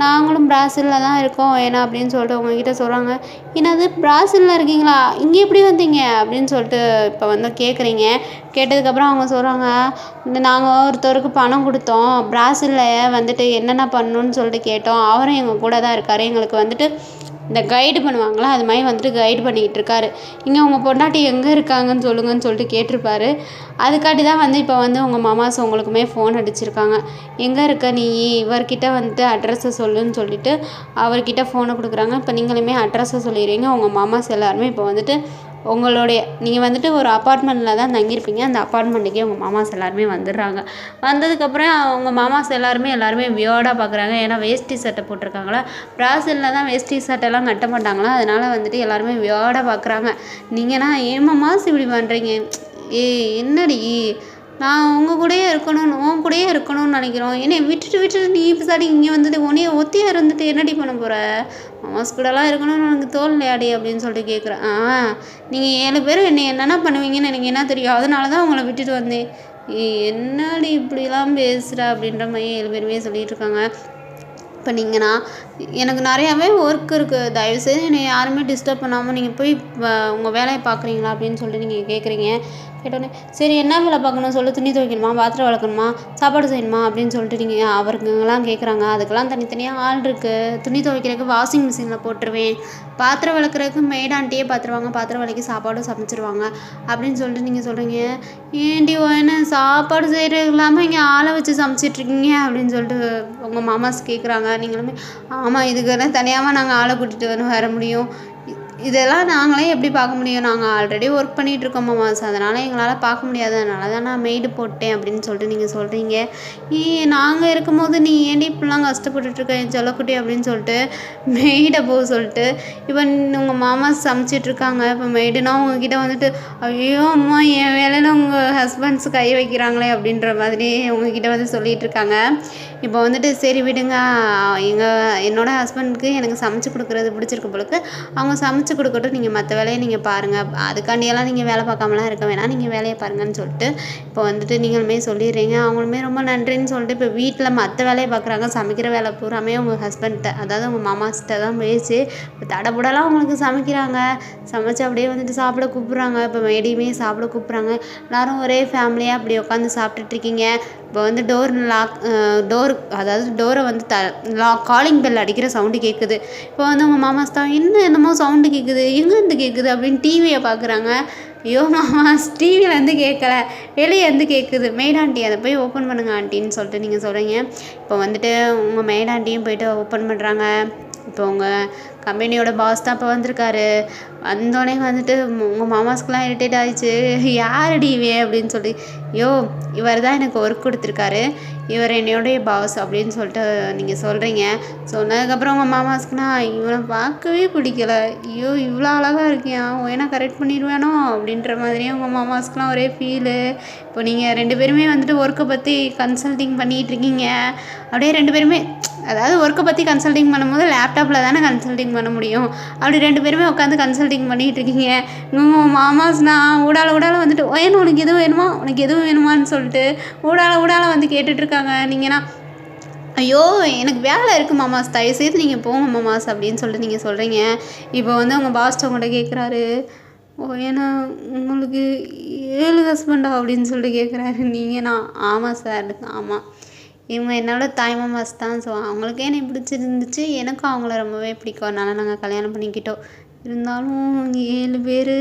நாங்களும் பிராசிலில் தான் இருக்கோம் ஏன்னா அப்படின்னு சொல்லிட்டு உங்ககிட்ட சொல்கிறாங்க. என்னது பிராசிலில் இருக்கீங்களா, இங்கே எப்படி வந்தீங்க அப்படின்னு சொல்லிட்டு இப்போ வந்து கேட்குறீங்க. கேட்டதுக்கப்புறம் அவங்க சொல்கிறாங்க, நாங்கள் ஒருத்தருக்கு பணம் கொடுத்தோம், பிராசிலில் வந்துட்டு என்னென்ன பண்ணணுன்னு சொல்லிட்டு கேட்டோம், அவரும் எங்கள் கூட தான் இருக்கார், எங்களுக்கு வந்துட்டு இந்த கைடு பண்ணுவாங்களா அது மாதிரி வந்துட்டு கைடு பண்ணிக்கிட்டு இருக்காரு. இங்கே உங்கள் பொண்டாட்டி எங்கே இருக்காங்கன்னு சொல்லுங்கன்னு சொல்லிட்டு கேட்டிருப்பாரு. அதுக்காட்டி தான் வந்து இப்போ வந்து உங்கள் மாமாஸ் உங்களுக்குமே ஃபோன் அடிச்சிருக்காங்க. எங்கே இருக்க நீ, இவர்கிட்ட வந்துட்டு அட்ரஸை சொல்லுன்னு சொல்லிட்டு அவர்கிட்ட ஃபோனை கொடுக்குறாங்க. இப்போ நீங்களுமே அட்ரஸை சொல்லிடுறீங்க. உங்கள் மாமாஸ் எல்லாருமே இப்போ வந்துட்டு உங்களுடைய நீங்கள் வந்துட்டு ஒரு அப்பார்ட்மெண்ட்டில் தான் தங்கியிருப்பீங்க. அந்த அப்பார்ட்மெண்ட்டுக்கே உங்கள் மாமாஸ் எல்லாருமே வந்துடுறாங்க. வந்ததுக்கப்புறம் அவங்க மாமாஸ் எல்லாருமே வியர்டாக பார்க்குறாங்க. ஏன்னா வேஷ்டி சட்டை போட்டிருக்காங்களா, பிராசிலில் தான் வேஷ்டி சட்டைலாம் கட்ட மாட்டாங்களா, அதனால் வந்துட்டு எல்லாருமே வியர்டாக பார்க்குறாங்க. நீங்கள்னா ஏன் மாமாஸ் இப்படி பண்ணுறீங்க, என்னடி நான் உங்கள் கூடயே உன் கூடயே இருக்கணும்னு நினைக்கிறோம், என்னை விட்டுட்டு நீ இப்போ இங்கே வந்துட்டு உன்னையே ஒத்தியாக இருந்துட்டு என்னடி பண்ண போகிற, மாமாஸ் கூடலாம் இருக்கணும்னு உனக்கு தோல்லையாடி அப்படின்னு சொல்லிட்டு கேட்குறேன். நீங்கள் 7 பேரும் என்னென்ன பண்ணுவீங்கன்னு எனக்கு என்ன தெரியும், அதனால தான் உங்களை விட்டுட்டு வந்தேன். என்னடி இப்படிலாம் பேசுகிற அப்படின்ற மாதிரி 7 பேருமே சொல்லிகிட்டு இருக்காங்க. இப்போ நீங்கள்னா எனக்கு நிறையாவே ஒர்க் இருக்குது, தயவுசெய்து என்னை யாருமே டிஸ்டர்ப் பண்ணாமல் நீங்கள் போய் உங்கள் வேலையை பார்க்குறீங்களா அப்படின்னு சொல்லிட்டு நீங்கள் கேட்குறீங்க. கேட்டோன்னே சரி என்ன வேலை பார்க்கணும் சொல்லு, துணி துவைக்கணுமா, பாத்திரம் விளக்கணுமா, சாப்பாடு செய்யணுமா அப்படின்னு சொல்லிட்டு நீங்கள் அவருக்குங்கெல்லாம் கேட்குறாங்க. அதுக்கெல்லாம் தனித்தனியாக ஆள் இருக்குது. துணி துவைக்கிறதுக்கு வாஷிங் மிஷினில் போட்டுருவேன், பாத்திரம் விளக்குறதுக்கு மெய்டான்ட்டியே பார்த்துருவாங்க, பாத்திரம் விளக்கி சாப்பாடும் சமைச்சிருவாங்க அப்படின்னு சொல்லிட்டு நீங்கள் சொல்கிறீங்க. ஏன்டி என்ன சாப்பாடு செய்கிறது இல்லாமல் இங்கே ஆளை வச்சு சமைச்சிட்ருக்கீங்க அப்படின்னு சொல்லிட்டு உங்கள் மாமாஸ் கேட்குறாங்க. நீங்களுமே ஆமாம், இதுக்கு தனியாக நாங்கள் ஆளை கூட்டிகிட்டு வர முடியும், இதெல்லாம் நாங்களே எப்படி பார்க்க முடியும், நாங்கள் ஆல்ரெடி ஒர்க் பண்ணிகிட்ருக்கோம் மாமாஸ், அதனால் எங்களால் பார்க்க முடியாது, அதனால தான் நான் மெய்டு போட்டேன் அப்படின்னு சொல்லிட்டு நீங்கள் சொல்கிறீங்க. நாங்கள் இருக்கும்போது நீ ஏன்டி இப்படிலாம் கஷ்டப்பட்டுட்ருக்க என் செல்லக்குட்டி அப்படின்னு சொல்லிட்டு மெய்டை போக சொல்லிட்டு இப்போ உங்கள் மாமாஸ் சமைச்சிட்ருக்காங்க. இப்போ மெய்டுனா உங்ககிட்ட வந்துட்டு ஐயோ அம்மா என் வேலையில் உங்கள் ஹஸ்பண்ட்ஸ் கை வைக்கிறாங்களே அப்படின்ற மாதிரி உங்ககிட்ட வந்து சொல்லிகிட்டு இருக்காங்க. இப்போ வந்துட்டு சரி விடுங்க, என்னோடய ஹஸ்பண்டுக்கு எனக்கு சமைச்சு கொடுக்குறது பிடிச்சிருக்கு போலுக்கு, அவங்க சமைச்சு கொடுக்கட்டும், நீங்கள் மற்ற வேலையை நீங்கள் பாருங்கள், அதுக்காண்டியெல்லாம் நீங்கள் வேலை பார்க்காமலாம் இருக்க வேணாம், நீங்கள் வேலையை பாருங்கன்னு சொல்லிட்டு இப்போ வந்துட்டு நீங்களுமே சொல்லிடுறீங்க. அவங்களுமே ரொம்ப நன்றின்னு சொல்லிட்டு இப்போ வீட்டில் மற்ற வேலையை பார்க்குறாங்க. சமைக்கிற வேலை பூராமே உங்கள் ஹஸ்பண்ட்ட, அதாவது உங்கள் மாமாஸ்கிட்ட தான் பேசி இப்போ தடபுடலாம் உங்களுக்கு சமைக்கிறாங்க. சமைச்சு அப்படியே வந்துட்டு சாப்பிட கூப்பிட்றாங்க. இப்போ மேடியுமே சாப்பிட கூப்பிட்றாங்க. எல்லோரும் ஒரே ஃபேமிலியாக அப்படி உட்காந்து சாப்பிட்டுட்ருக்கீங்க. இப்போ வந்து டோரை வந்து காலிங் பெல் அடிக்கிற சவுண்டு கேட்குது. இப்போ வந்து உங்கள் மாமாஸ் தான் என்னமோ சவுண்டு கேட்குது, எங்கேருந்து கேட்குது அப்படின்னு டிவியை பார்க்குறாங்க. ஐயோ மாமாஸ், டிவியிலேருந்து கேட்கல, வெளியேருந்து கேட்குது, மெய்டாண்டி அதை போய் ஓப்பன் பண்ணுங்க ஆண்டின்னு சொல்லிட்டு நீங்கள் சொல்கிறீங்க. இப்போ வந்துட்டு உங்கள் மெய்டாண்டியும் போய்ட்டு ஓப்பன் பண்ணுறாங்க. இப்போ உங்கள் கம்பெனியோட பாஸ் தான் இப்போ வந்திருக்காரு. வந்தோடனே வந்துட்டு உங்கள் மாமாஸ்க்குலாம் இரிட்டேட் ஆகிடுச்சு. யாரடி இவன் அப்படின்னு சொல்லி, இவர் தான் எனக்கு ஒர்க் கொடுத்துருக்காரு, இவர் என்னோடைய பாஸ் அப்படின்னு சொல்லிட்டு நீங்கள் சொல்கிறீங்க. சொன்னதுக்கப்புறம் உங்கள் மாமாஸ்க்குனா இவனை பார்க்கவே பிடிக்கல, இவ்வளோ அழகாக இருக்கியா, ஏன்னா கரெக்ட் பண்ணிடுவேனோ அப்படின்ற மாதிரியே உங்கள் மாமாஸ்க்குலாம் ஒரே ஃபீலு. இப்போ நீங்கள் 2 பேருமே வந்துட்டு ஒர்க்கை பற்றி கன்சல்டிங் பண்ணிகிட்ருக்கீங்க. அப்படியே 2 பேருமே, அதாவது ஒர்க்கை பற்றி கன்சல்டிங் பண்ணும்போது லேப்டாப்பில் தானே கன்சல்டிங் பண்ண முடியும். அப்படி 2 பேருமே உட்காந்து கன்சல்டிங் பண்ணிகிட்டு இருக்கீங்க. உங்கள் மாமாஸ்னா ஊடால வந்துட்டு உனக்கு எதுவும் வேணுமான்னு சொல்லிட்டு ஊடால வந்து கேட்டுட்ருக்காங்க. நீங்கன்னா ஐயோ எனக்கு வேலை இருக்குது மாமாஸ், தயவுசெய்து நீங்கள் போங்க மாமாஸ் அப்படின்னு சொல்லிட்டு நீங்கள் சொல்கிறீங்க. இப்போ வந்து உங்கள் பாஸ்ட் உங்கள்கிட்ட கேட்குறாரு, ஏன்னா உங்களுக்கு 7 ஹஸ்பண்டா அப்படின்னு சொல்லிட்டு கேட்குறாரு. நீங்கன்னா ஆமாம் சார், ஆமாம், இவங்க என்னோட தாய் மாமாஸ் தான். ஸோ அவங்களுக்கே என்னை பிடிச்சிருந்துச்சு, எனக்கும் அவங்கள ரொம்பவே பிடிக்கும், அதனால் நாங்கள் கல்யாணம் பண்ணிக்கிட்டோம். இருந்தாலும் 7 பேர்.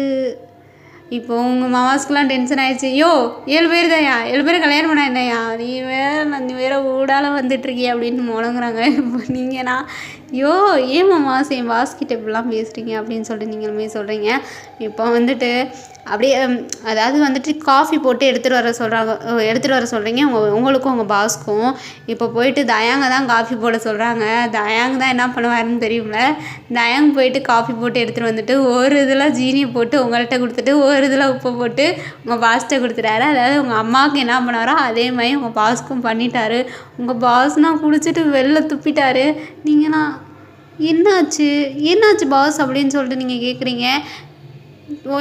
இப்போ உங்கள் மாமாஸ்க்குலாம் டென்ஷன் ஆகிடுச்சு. 7 பேர் தான்யா, 7 பேர் கல்யாணம் பண்ண என்னையா, நீ வேறு ஊடால வந்துட்டுருக்கிய அப்படின்னு முழங்குறாங்க. இப்போ நீங்கள்னா ஏன் மாமாஸ் என் பாஸ்கிட்ட இப்படிலாம் பேசுகிறீங்க அப்படின்னு சொல்லிட்டு நீங்களுமே சொல்கிறீங்க. இப்போ வந்துட்டு அப்படியே அதாவது வந்துட்டு காஃபி போட்டு எடுத்துகிட்டு வர சொல்கிறீங்க உங்களுக்கும் உங்கள் பாஸ்க்கும். இப்போ போயிட்டு தயாங்க தான் காஃபி போட சொல்கிறாங்க. தயாங்க தான் என்ன பண்ணுவாருன்னு தெரியும்ல. தயாங்க போயிட்டு காஃபி போட்டு எடுத்துகிட்டு வந்துட்டு ஒரு இதில் ஜீனியை போட்டு உங்கள்கிட்ட கொடுத்துட்டு ஒரு இதில் உப்பை போட்டு உங்கள் பாஸ்கிட்ட கொடுத்துட்டாரு. அதாவது உங்கள் அம்மாவுக்கு என்ன பண்ணாரோ அதே மாதிரி உங்கள் பாஸ்க்கும் பண்ணிட்டாரு. உங்கள் பாஸ்னால் குடிச்சிட்டு வெளில துப்பிட்டாரு. நீங்கள்னா என்னாச்சு பாஸ் அப்படின்னு சொல்லிட்டு நீங்கள் கேட்குறீங்க.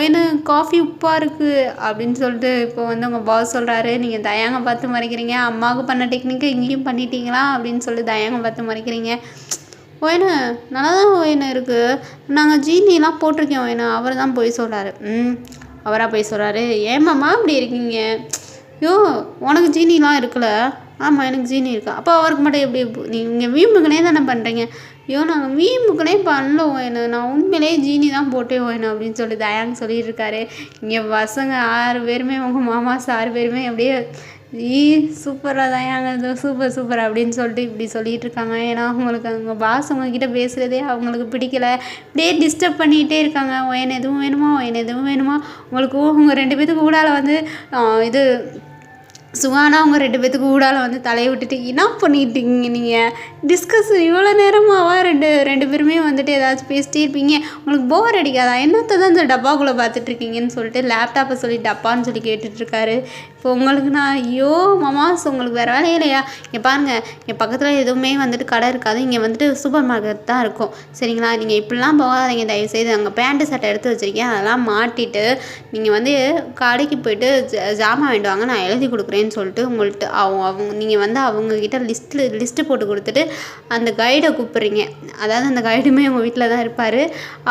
ஏன்னா காஃபி உப்பாக இருக்குது அப்படின்னு சொல்லிட்டு இப்போ வந்து உங்கள் பாஸ் சொல்கிறாரு. நீங்கள் தயாங்க பார்த்து மறைக்கிறீங்க. அம்மாவுக்கு பண்ண டெக்னிக்கை இங்கேயும் பண்ணிட்டீங்களா அப்படின்னு சொல்லி தயாங்க பார்த்து மறைக்கிறீங்க. ஓயண்ணா நல்லா தான் ஓயண்ணா இருக்குது, நாங்கள் ஜீனிலாம் போட்டிருக்கேன் ஓயண்ணா, அவர் தான் போய் சொல்கிறாரு. அவராக போய் சொல்கிறாரு. ஏமாம்மா அப்படி இருக்கீங்க, உனக்கு ஜீனிலாம் இருக்குல்ல, ஆமாம் எனக்கு ஜீனி இருக்கா. அப்போ அவருக்கு மட்டும் எப்படி நீங்கள் வீம்புக்குனே தானே பண்ணுறீங்க? ஐயோ நாங்கள் வீம்புக்குனே பண்ணல ஓயனு, நான் உண்மையிலேயே ஜீனி தான் போட்டே ஓயனு அப்படின்னு சொல்லி தயாங்க சொல்லிட்டு இருக்காரு. இங்கே பசங்க 6 பேருமே உங்கள் மாமாஸ் 6 பேருமே அப்படியே சூப்பராக தயாங்க இது சூப்பர் சூப்பர் அப்படின்னு சொல்லிட்டு இப்படி சொல்லிட்டு இருக்காங்க. ஏன்னா அவங்களுக்கு அவங்க பாஸ் அவங்கக்கிட்ட பேசுகிறதே அவங்களுக்கு பிடிக்கல. இப்படியே டிஸ்டர்ப் பண்ணிகிட்டே இருக்காங்க. ஒயன் எதுவும் வேணுமா, ஒயன் எதுவும் வேணுமா, உங்களுக்கு உங்கள் 2 பேத்துக்கு கூடால வந்து இது சுகானா அவங்க 2 பேத்துக்கு ஊடால வந்து தலையை விட்டுட்டு என்ன பண்ணிட்டீங்க நீங்கள் டிஸ்கஸ் இவ்வளோ நேரமாவா ரெண்டு பேருமே வந்துட்டு ஏதாச்சும் பேசிட்டே இருப்பீங்க, உங்களுக்கு போர் அடிக்காதா, என்னத்தை தான் இந்த டப்பாக்குள்ளே பார்த்துட்ருக்கீங்கன்னு சொல்லிட்டு லேப்டாப்பை சொல்லி டப்பான்னு சொல்லி கேட்டுட்ருக்காரு. இப்போ உங்களுக்கு நான் ஐயோ மாமாஸ் உங்களுக்கு வேறு வேலையே இல்லையா? இங்கே பாருங்கள், இங்கே பக்கத்தில் எதுவுமே வந்துட்டு கடை இருக்காது, இங்கே வந்துட்டு சூப்பர் மார்க்கெட் தான் இருக்கும் சரிங்களா? நீங்கள் இப்படிலாம் போகாதீங்க தயவுசெய்து. அங்கே பேண்ட்டு சட்டை எடுத்து வச்சுருக்கேன், அதெல்லாம் மாட்டிட்டு நீங்கள் வந்து கடைக்கு போய்ட்டு ஜாமான் வாங்கிட்டு வாங்க, நான் எழுதி கொடுக்குறேன்னு சொல்லிட்டு உங்கள்கிட்ட அவங்க நீங்கள் வந்து அவங்கக்கிட்ட லிஸ்ட்டு போட்டு கொடுத்துட்டு அந்த கைடை கூப்பிட்றீங்க. அதாவது அந்த கைடுமே உங்கள் வீட்டில் தான் இருப்பார்.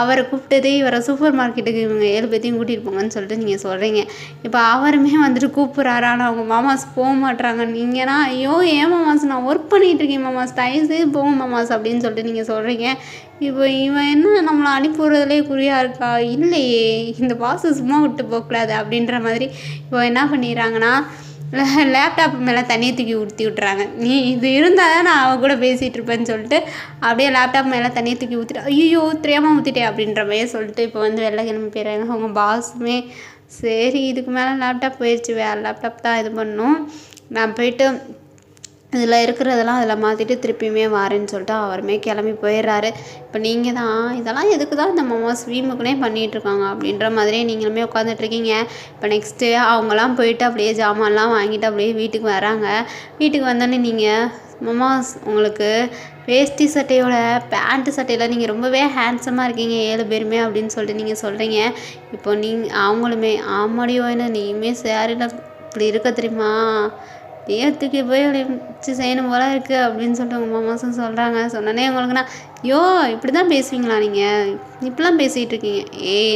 அவரை கூப்பிட்டதே இவரை சூப்பர் மார்க்கெட்டுக்கு இவங்க 7 பேத்தையும் கூட்டிகிட்டு போங்கன்னு சொல்லிட்டு நீங்கள் சொல்கிறீங்க. இப்போ அவருமே வந்துட்டு கூப்பிட்றாரு, ஆனால் அவங்க மாமாஸ் போக மாட்டுறாங்க. நீங்கன்னா ஐயோ ஏன் மாமாஸ் நான் ஒர்க் பண்ணிகிட்ருக்கேன் மாமாஸ் தயவுசெய்து போங்க மாமாஸ் அப்படின்னு சொல்லிட்டு நீங்கள் சொல்கிறீங்க. இப்போ இவன் என்ன நம்மளை அனுப்பி விட்றதுலே குறியாக இருக்கா? இல்லையே இந்த பாஸை சும்மா விட்டு போகக்கூடாது அப்படின்ற மாதிரி இப்போ என்ன பண்ணிடுறாங்கன்னா லேப்டாப் மேலே தண்ணியை தூக்கி ஊற்றி விட்றாங்க. நீ இது இருந்தால் தான் நான் அவள் கூட பேசிகிட்டு இருப்பேன்னு சொல்லிட்டு அப்படியே லேப்டாப் மேலே தண்ணியை தூக்கி ஊற்றிட்டு ஐயோ தெரியாமல் ஊற்றிட்டே அப்படின்ற மாதிரியே சொல்லிட்டு இப்போ வந்து வெளில கிளம்பி போயிடுறாங்க. அவங்க பாஸுமே சரி இதுக்கு மேலே லேப்டாப் போயிடுச்சு, வேறு லேப்டாப் தான் இது பண்ணணும், நான் போயிட்டு இதில் இருக்கிறதெல்லாம் அதில் மாற்றிட்டு திருப்பியுமே வரேன்னு சொல்லிட்டு அவருமே கிளம்பி போயிடுறாரு. இப்போ நீங்கள் தான் இதெல்லாம் எதுக்கு தான் இந்த மாமாஸ் வீம்புக்குனே பண்ணிகிட்ருக்காங்க அப்படின்ற மாதிரியே நீங்களுமே உட்காந்துட்ருக்கீங்க. இப்போ நெக்ஸ்ட்டு அவங்களாம் போயிட்டு அப்படியே ஜாமான்லாம் வாங்கிட்டு அப்படியே வீட்டுக்கு வராங்க. வீட்டுக்கு வந்தோடனே நீங்கள் மாமாஸ் உங்களுக்கு வேஷ்டி சட்டையோட பேண்ட்டு சட்டையில் நீங்கள் ரொம்பவே ஹேண்ட்ஸமாக இருக்கீங்க 7 பேருமே அப்படின்னு சொல்லிட்டு நீங்கள் சொல்கிறீங்க. இப்போ அவங்களுமே ஆமாடியோ என்ன நீயுமே சேரில் இப்படி இருக்க தெரியுமா, ஏற்றுக்கு போய் வச்சு செய்யணும் போல இருக்குது அப்படின்னு சொல்லிட்டு உங்கள் மாமாசும் சொல்கிறாங்க. சொன்னோன்னே உங்களுக்குண்ணா ஐயோ இப்படி தான் பேசுவீங்களா நீங்கள், இப்படிலாம் பேசிகிட்டு இருக்கீங்க,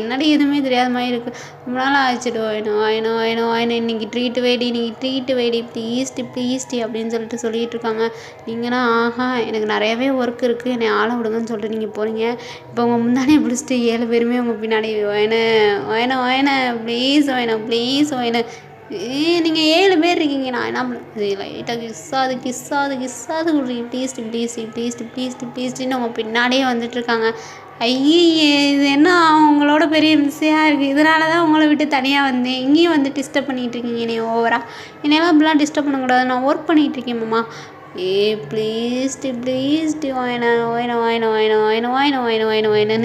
என்னடி எதுவுமே தெரியாத மாதிரி இருக்குது, ரொம்ப நாள் ஆயிடுச்சுடு வேணும் இன்றைக்கி ட்ரீட்டு வேடி நீங்கள் ட்ரீட்டு வேடி ப்ளீஸ்டி அப்படின்னு சொல்லிட்டு இருக்காங்க. நீங்கன்னா ஆஹா எனக்கு நிறையாவே ஒர்க் இருக்குது என்னை ஆள விடுங்கன்னு சொல்லிட்டு நீங்கள் போகிறீங்க. இப்போ உங்கள் முன்னாடியே பிடிச்சிட்டு 7 பேருமே உங்கள் பின்னாடி வேணும் ப்ளீஸ் நீங்கள் 7 பேர் இருக்கீங்க, நான் என்ன பண்ண லைட்டாக கிஸ்ஸாது கொடுறீங்க ப்ளீஸ்டின்னு அவங்க பின்னாடியே வந்துட்டுருக்காங்க. ஐயே இது என்ன அவங்களோட பெரிய மிஸ்ஸையாக இருக்குது, இதனால தான் உங்களை விட்டு தனியாக வந்தேன், இங்கேயும் வந்து டிஸ்டர்ப் பண்ணிகிட்ருக்கீங்க என்னை ஓவராக, என்னெல்லாம் இப்படிலாம் டிஸ்டர்ப் பண்ணக்கூடாது, நான் ஒர்க் பண்ணிகிட்ருக்கேன் மாமா. ப்ளீஸ்டி வாயினு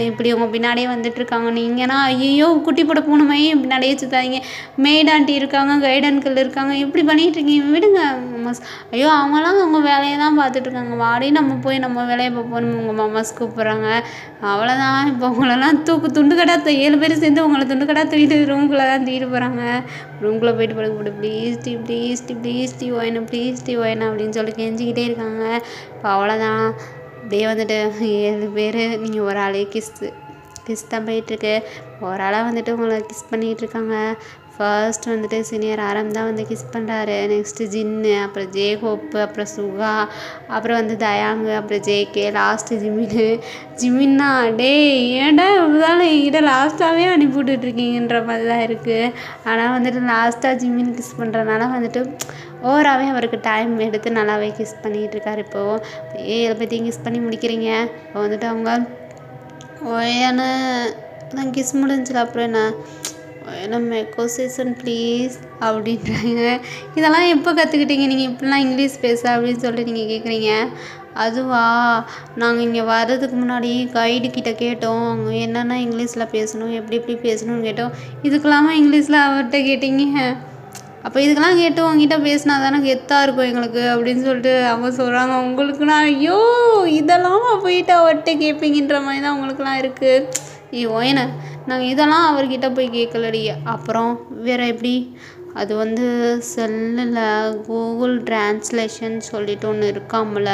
இப்படி உங்கள் பின்னாடியே வந்துட்டுருக்காங்க. நீங்கன்னா ஐயோ குட்டி போட பூனைமையே பின்னாடியே சுத்தாதீங்க, மெய்ட் ஆண்டி இருக்காங்க, கைட் அங்கிள் இருக்காங்க, இப்படி பண்ணிகிட்ருக்கீங்க விடுங்க மாமாஸ். ஐயோ அவங்களாம் அவங்க வேலையை தான் பார்த்துட்ருக்காங்க, வாடி நம்ம போய் நம்ம வேலையை பார்ப்போம் உங்கள் மாமாஸ் கூப்பிட்றாங்க. அவ்வளோதான் இப்போ உங்களெல்லாம் துண்டு கடை 7 பேர் சேர்ந்து உங்களை துண்டு கடை தூக்கிட்டு ரூம்குள்ளே தான் தூக்கிட்டு போகிறாங்க. ரூம்குள்ளே போயிட்டு போட்டு ப்ளீஸ்டி ஓயனா அப்படின்னு சொல்லி கெஞ்சிக்கிட்டே இருக்காங்க. இப்போ அவ்வளோதான் அப்படியே வந்துட்டு 7 பேர் நீங்கள் ஒரு ஆளே கிஸ் தான் போயிட்டுருக்கு. ஒரு ஆளாக வந்துட்டு உங்களை கிஸ் பண்ணிகிட்ருக்காங்க. ஃபர்ஸ்ட் வந்துட்டு சீனியர் ஆரம் தான் வந்து கிஸ் பண்ணுறாரு. நெக்ஸ்ட்டு ஜின்னு, அப்புறம் ஜேஹோப்பு, அப்புறம் சுகா, அப்புறம் வந்து தயாங்கு, அப்புறம் ஜேகே, லாஸ்ட்டு ஜிமின்னா ஏன்டா இவ்வளோ என்கிட்ட லாஸ்ட்டாகவே அனுப்பி விட்டுட்ருக்கீங்கன்ற மாதிரி தான் இருக்குது. ஆனால் வந்துட்டு லாஸ்ட்டாக ஜிமின் கிஸ் பண்ணுறதுனால வந்துட்டு ஓவராகவே அவருக்கு டைம் எடுத்து நல்லாவே கிஸ் பண்ணிகிட்ருக்காரு. இப்போது 7 பேத்தையும் கிஸ் பண்ணி முடிக்கிறீங்க. இப்போ வந்துட்டு அவங்க நான் கிஸ் முடிஞ்சில அப்புறம் என்ன மெக்கோசேஷன் ப்ளீஸ் அப்படின்றாங்க. இதெல்லாம் எப்போ கற்றுக்கிட்டீங்க நீங்கள் இப்படிலாம் இங்கிலீஷ் பேச அப்படின்னு சொல்லிட்டு நீங்கள் கேட்குறீங்க. அதுவா நாங்கள் இங்கே வர்றதுக்கு முன்னாடி கைடுக்கிட்ட கேட்டோம், அவங்க என்னென்ன இங்கிலீஷில் பேசணும் எப்படி பேசணும்னு கேட்டோம். இதுக்கெல்லாமா இங்கிலீஷில் அவர்கிட்ட கேட்டீங்க, அப்போ இதுக்கெல்லாம் கேட்டு உங்ககிட்ட பேசினா தானே கெத்தாக இருக்கும் எங்களுக்கு அப்படின்னு சொல்லிட்டு அவங்க சொல்கிறாங்க. உங்களுக்குன்னா ஐயோ இதெல்லாம் போயிட்டு அவர்கிட்ட கேட்பீங்கன்ற மாதிரி தான் உங்களுக்குலாம் இருக்குது. என்ன நாங்கள் இதெல்லாம் அவர்கிட்ட போய் கேட்கலடி. அப்புறம் வேறு எப்படி, அது வந்து செல்லில் கூகுள் டிரான்ஸ்லேஷன் சொல்லிட்டு ஒன்று இருக்காமல,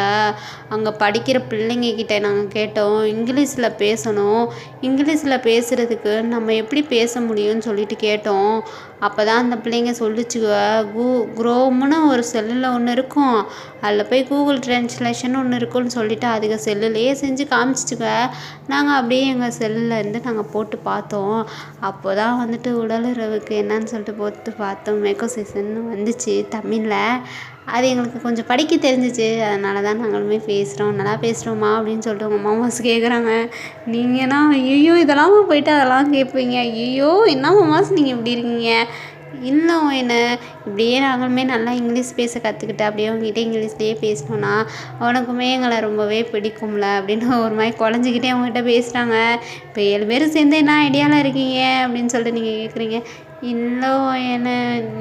அங்கே படிக்கிற பிள்ளைங்கக்கிட்ட நாங்கள் கேட்டோம், இங்கிலீஷில் பேசணும், இங்கிலீஷில் பேசுகிறதுக்கு நம்ம எப்படி பேச முடியும்னு சொல்லிட்டு கேட்டோம். அப்போ தான் அந்த பிள்ளைங்க சொல்லிச்சுங்க, குரோம்னு ஒரு செல்லில் ஒன்று இருக்கும், அதில் போய் கூகுள் ட்ரான்ஸ்லேஷன் ஒன்று இருக்குன்னு சொல்லிட்டு அதுக்கு செல்லுலேயே செஞ்சு காமிச்சிச்சுங்க. நாங்கள் அப்படியே எங்கள் செல்லில் இருந்து நாங்கள் போட்டு பார்த்தோம். அப்போ தான் வந்துட்டு உடலுறவுக்கு என்னன்னு சொல்லிட்டு போட்டு பார்த்தோம். மேக்கோசேஷன் வந்துச்சு தமிழில். அது எங்களுக்கு கொஞ்சம் படிக்க தெரிஞ்சிச்சு. அதனால தான் நாங்களுமே பேசுகிறோம். நல்லா பேசுகிறோம்மா அப்படின்னு சொல்லிட்டு உங்கள் மாமாஸ் கேட்குறாங்க. நீங்கன்னா ஐயோ இதெல்லாமா போயிட்டு அதெல்லாம் கேட்பீங்க, ஐயோ என்ன மாமாஸ் நீங்கள் இப்படி இருக்கீங்க. இன்னும் என்ன இப்படியே நாங்களுமே நல்லா இங்கிலீஷ் பேச கற்றுக்கிட்டு அப்படியே அவங்ககிட்ட இங்கிலீஷ்லேயே பேசினோன்னா அவனுக்குமே எங்களை ரொம்பவே பிடிக்கும்ல அப்படின்னு ஒரு மாதிரி குழஞ்சிக்கிட்டே அவங்ககிட்ட பேசுகிறாங்க. இப்போ 7 பேரும் சேர்ந்து என்ன ஐடியாவில் இருக்கீங்க அப்படின்னு சொல்லிட்டு நீங்கள் கேட்குறீங்க. இல்லை என்ன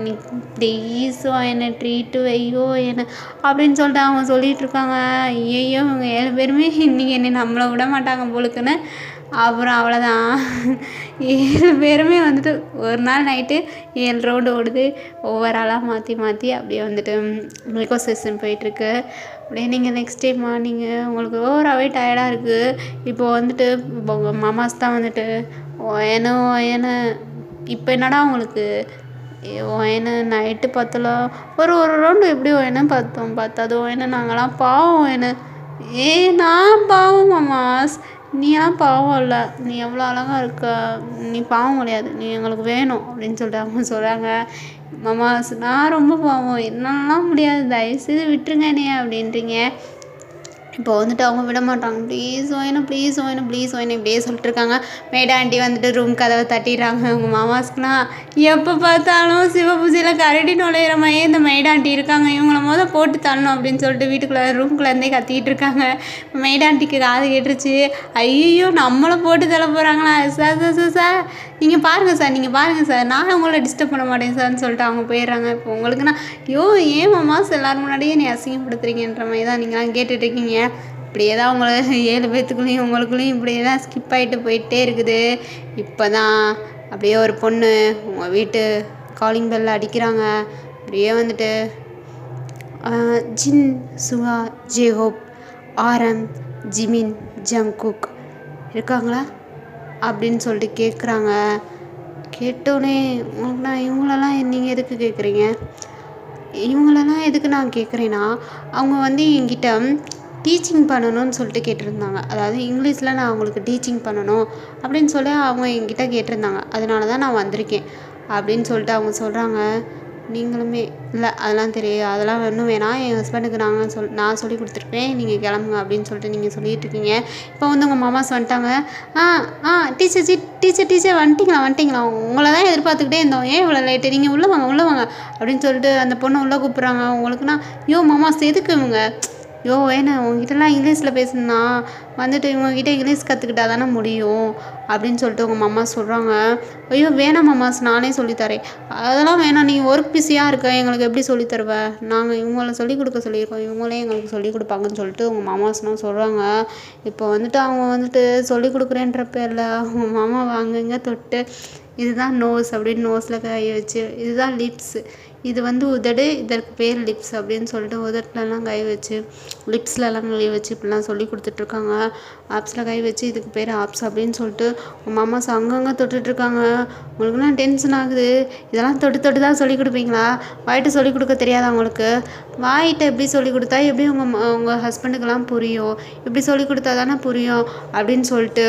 நீ ப்ளீஸ் என்ன ட்ரீட்டு வையோ என்ன அப்படின்னு சொல்லிட்டு அவங்க சொல்லிகிட்ருக்காங்க. ஐயோ இவங்க 7 பேருமே இன்றைக்கி என்னை நம்மளை விட மாட்டாங்க போலுக்குன்னு. அப்புறம் அவ்வளோதான், 7 பேருமே வந்துட்டு ஒரு நாள் நைட்டு 7 ரவுண்டு ஓடுது. ஒவ்வொரு ஆளாக மாற்றி மாற்றி அப்படியே வந்துட்டு மேக்கோ செஷன் போயிட்டுருக்கு. அப்படியே நீங்கள் நெக்ஸ்ட் டைம் மார்னிங் உங்களுக்கு ஓவராகவே டயர்டாக இருக்குது. இப்போது வந்துட்டு இப்போ உங்கள் மாமாஸ் தான் வந்துட்டு ஏன்னா இப்போ என்னடா உங்களுக்கு என்ன நைட்டு பத்தல ஒரு ரவுண்டு எப்படி என்ன பார்த்தோம் பார்த்ததோ என்ன நாங்களாம் பாவம் என்ன நான் பாவம் மாமாஸ், நீலாம் பாவம் இல்லை, நீ எவ்வளோ அழகாக இருக்க, நீ பாவம் கிடையாது, நீ எங்களுக்கு வேணும் அப்படின்னு சொல்லிட்டு அவங்க சொல்கிறாங்க. மாமாஸ் நான் ரொம்ப பாவம், என்னெல்லாம் முடியாது, தயவுசெய்து விட்டுருங்க என்னைய அப்படின்றீங்க. இப்போ வந்துட்டு அவங்க விட மாட்டாங்க. ப்ளீஸ் ஓயணும் இப்படியே சொல்லிட்டுருக்காங்க. மேடா ஆண்டி வந்துட்டு ரூம் கதவை தட்டிடுறாங்க. அவங்க மாமாஸ்க்குலாம் எப்போ பார்த்தாலும் சிவபூஜையில் கரடி நுழையிற மாதிரியே இந்த மேடா ஆண்டி இருக்காங்க, இவங்கள போட்டு தள்ளணும் அப்படின்னு சொல்லிட்டு வீட்டுக்குள்ளே ரூம்குள்ளேருந்தே கத்திக்கிட்டு இருக்காங்க. மேடா ஆண்டிக்கு காது கேட்டுருச்சு. ஐயோ நம்மளை போட்டு தள்ள போகிறாங்களா, சார் நீங்கள் பாருங்கள் சார் நான் உங்களை டிஸ்டர்ப் பண்ண மாட்டேன் சார்ன்னு சொல்லிட்டு அவங்க போயிடுறாங்க. இப்போ உங்களுக்குன்னா ஐயோ ஏன் மாமாஸ் எல்லோரும் முன்னாடியே நீ அசிங்கப்படுத்துறீங்கன்ற மாதிரி தான் நீங்களாம் கேட்டுட்ருக்கீங்க. இப்படியே தான் உங்களை 7 பேர்த்துக்குள்ளேயும் உங்களுக்குள்ளேயும் இப்படியே தான் ஸ்கிப் ஆகிட்டு போயிட்டே இருக்குது. இப்போ தான் அப்படியே ஒரு பொண்ணு உங்கள் வீட்டு காலிங் பெல்ல அடிக்கிறாங்க. அப்படியே வந்துட்டு ஜின், சுகா, ஜேஹோப், ஆரம், ஜிமின், ஜங்குக் இருக்காங்களா அப்படின்னு சொல்லிட்டு கேட்குறாங்க. கேட்டோடனே உங்களுக்கு நான் இவங்களெல்லாம் நீங்கள் எதுக்கு கேட்குறீங்க, இவங்களெல்லாம் எதுக்கு நான் கேட்குறேன்னா அவங்க வந்து என்கிட்ட டீச்சிங் பண்ணணும்னு சொல்லிட்டு கேட்டிருந்தாங்க. அதாவது இங்கிலீஷில் நான் அவங்களுக்கு டீச்சிங் பண்ணணும் அப்படின்னு சொல்லி அவங்க என்கிட்ட கேட்டிருந்தாங்க. அதனால தான் நான் வந்திருக்கேன் அப்படின்னு சொல்லிட்டு அவங்க சொல்கிறாங்க. நீங்களுமே இல்லை அதெல்லாம் தெரியும், அதெல்லாம் ஒன்றும் வேணாம், என் ஹஸ்பண்டுக்கு நான் சொல்லி கொடுத்துருப்பேன், நீங்கள் கிளம்புங்க அப்படின்னு சொல்லிட்டு நீங்கள் சொல்லிகிட்டு இருக்கீங்க. இப்போ வந்து உங்கள் மாமாஸ் வந்துட்டாங்க. டீச்சர் வந்துட்டிங்களா உங்களை தான் எதிர்பார்த்துக்கிட்டே இருந்தோம், ஏன் இவ்வளோ லேட்டு, நீங்கள் உள்ளே வாங்க அப்படின்னு சொல்லிட்டு அந்த பொண்ணை உள்ளே கூப்பிட்றாங்க. உங்களுக்குன்னா யோ மாமாஸ் எதுக்கு இவங்க ஏன்னா உங்ககிட்டலாம் இங்கிலீஷில் பேசணுன்னா வந்துட்டு இவங்ககிட்ட இங்கிலீஷ் கற்றுக்கிட்டா தானே முடியும் அப்படின்னு சொல்லிட்டு உங்கள் மாமா சொல்கிறாங்க. ஐயோ வேணாம் மாமாஸ் நானே சொல்லித்தரேன், அதெல்லாம் வேணாம், நீங்கள் ஒர்க் பிஸியாக இருக்க, எங்களுக்கு எப்படி சொல்லித்தருவேன், நாங்கள் இவங்கள சொல்லிக் கொடுக்க சொல்லியிருக்கோம், இவங்களே எங்களுக்கு சொல்லிக் கொடுப்பாங்கன்னு சொல்லிட்டு உங்கள் மாமாஸ்லாம் சொல்கிறாங்க. இப்போ வந்துட்டு அவங்க வந்துட்டு சொல்லிக் கொடுக்குறேன்ற பேரில் அவங்க மாமாவை அங்கங்கே தொட்டு இதுதான் நோஸ் அப்படின்னு நோஸில் கை வச்சு, இதுதான் லிப்ஸு, இது வந்து உதடு, இதற்கு பேர் லிப்ஸ் அப்படின்னு சொல்லிட்டு உதட்டுலலாம் கை வச்சு லிப்ஸ்லலாம் கை வச்சு இப்படிலாம் சொல்லி கொடுத்துட்ருக்காங்க. ஆப்ஸில் கை வச்சு இதுக்கு பேர் ஆப்ஸ் அப்படின்னு சொல்லிட்டு உங்கள் மாமாஸ் அங்கங்கே தொட்டுட்ருக்காங்க. உங்களுக்குலாம் டென்ஷன் ஆகுது. இதெல்லாம் தொட்டு தான் சொல்லிக் கொடுப்பீங்களா, வாயிட்டு சொல்லிக் கொடுக்க தெரியாதா உங்களுக்கு, வாயிட்ட எப்படி சொல்லிக் கொடுத்தா எப்படி உங்கள் ஹஸ்பண்டுக்கெல்லாம் புரியும், இப்படி சொல்லிக் கொடுத்தா தானே புரியும் அப்படின்னு சொல்லிட்டு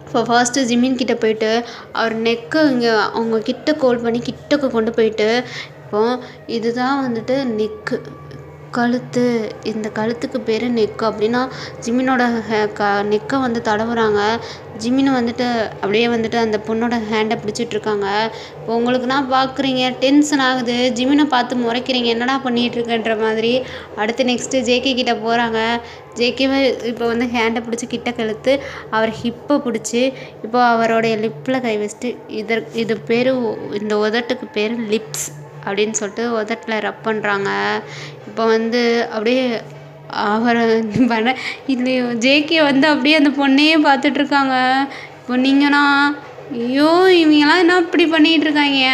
இப்போ ஃபர்ஸ்ட்டு ஜிமின் கிட்டே போயிட்டு அவர் நெக்கை இங்கே அவங்க கிட்ட கோல் பண்ணி கிட்டக்கு கொண்டு போயிட்டு இப்போது இதுதான் வந்துட்டு நெக்கு, கழுத்து, இந்த கழுத்துக்கு பேர் நெக்கு அப்படின்னா ஜிமினோட நெக்கை வந்து தடவுறாங்க. ஜிமின் வந்துட்டு அப்படியே வந்துட்டு அந்த பொண்ணோட ஹேண்டை பிடிச்சிட்ருக்காங்க. இப்போ உங்களுக்குன்னா பார்க்குறீங்க டென்ஷன் ஆகுது, ஜிமினை பார்த்து முறைக்கிறீங்க, என்னடா பண்ணிகிட்ருக்கன்ற மாதிரி. அடுத்து நெக்ஸ்ட்டு ஜேகே கிட்டே போகிறாங்க. ஜேகேவை இப்போ வந்து ஹேண்டை பிடிச்சி கிட்ட கழுத்து அவர் ஹிப்பை பிடிச்சி இப்போ அவரோடைய லிப்பில் கை வச்சுட்டு இது பேர் இந்த உதட்டுக்கு பேர் லிப்ஸ் அப்படின்னு சொல்லிட்டு உதட்டில் ரப் பண்ணுறாங்க. இப்போ வந்து அப்படியே அவரை இது ஜேகே வந்து அப்படியே அந்த பொண்ணையே பார்த்துட்ருக்காங்க. இப்போ நீங்கன்னா ஐயோ! இவங்கலாம் என்ன இப்படி பண்ணிட்டு இருக்காய்ங்க?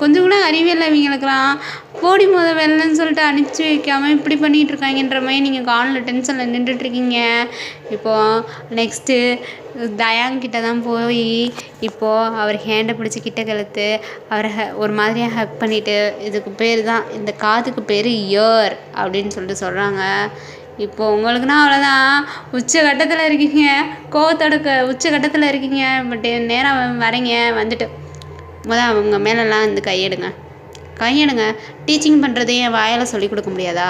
கொஞ்சம் கூட அறிவே இல்ல இவங்களுக்கெல்லாம். போடி மொத வெளிலன்னு சொல்லிட்டு அனுப்பிச்சு வைக்காம இப்படி பண்ணிட்டு இருக்காய்ங்கன்ற மாரி நீங்க கால்ல டென்ஷன்ல நின்றுட்டுருக்கீங்க. இப்போ நெக்ஸ்ட்டு தயாங் கிட்ட தான் போய் இப்போ அவர் ஹேண்ட பிடிச்சு கிட்டக்க இழுத்து அவர ஒரு மாதிரியா ஹக் பண்ணிட்டு, இதுக்கு பேரு தான் இந்த காதுக்கு பேரு இயர் அப்படின்னு சொல்லிட்டு சொல்றாங்க. இப்போ உங்களுக்குன்னா அவ்வளோதான். உச்சகட்டத்துல இருக்கீங்க. கோவத்தோட உச்சகட்டத்துல இருக்கீங்க. பட் நேரா வரீங்க. வந்துட்டு அவங்க மேலெல்லாம் வந்து கையெடுங்க. டீச்சிங் பண்ணுறது என் வாயால் சொல்லிக் கொடுக்க முடியாதா?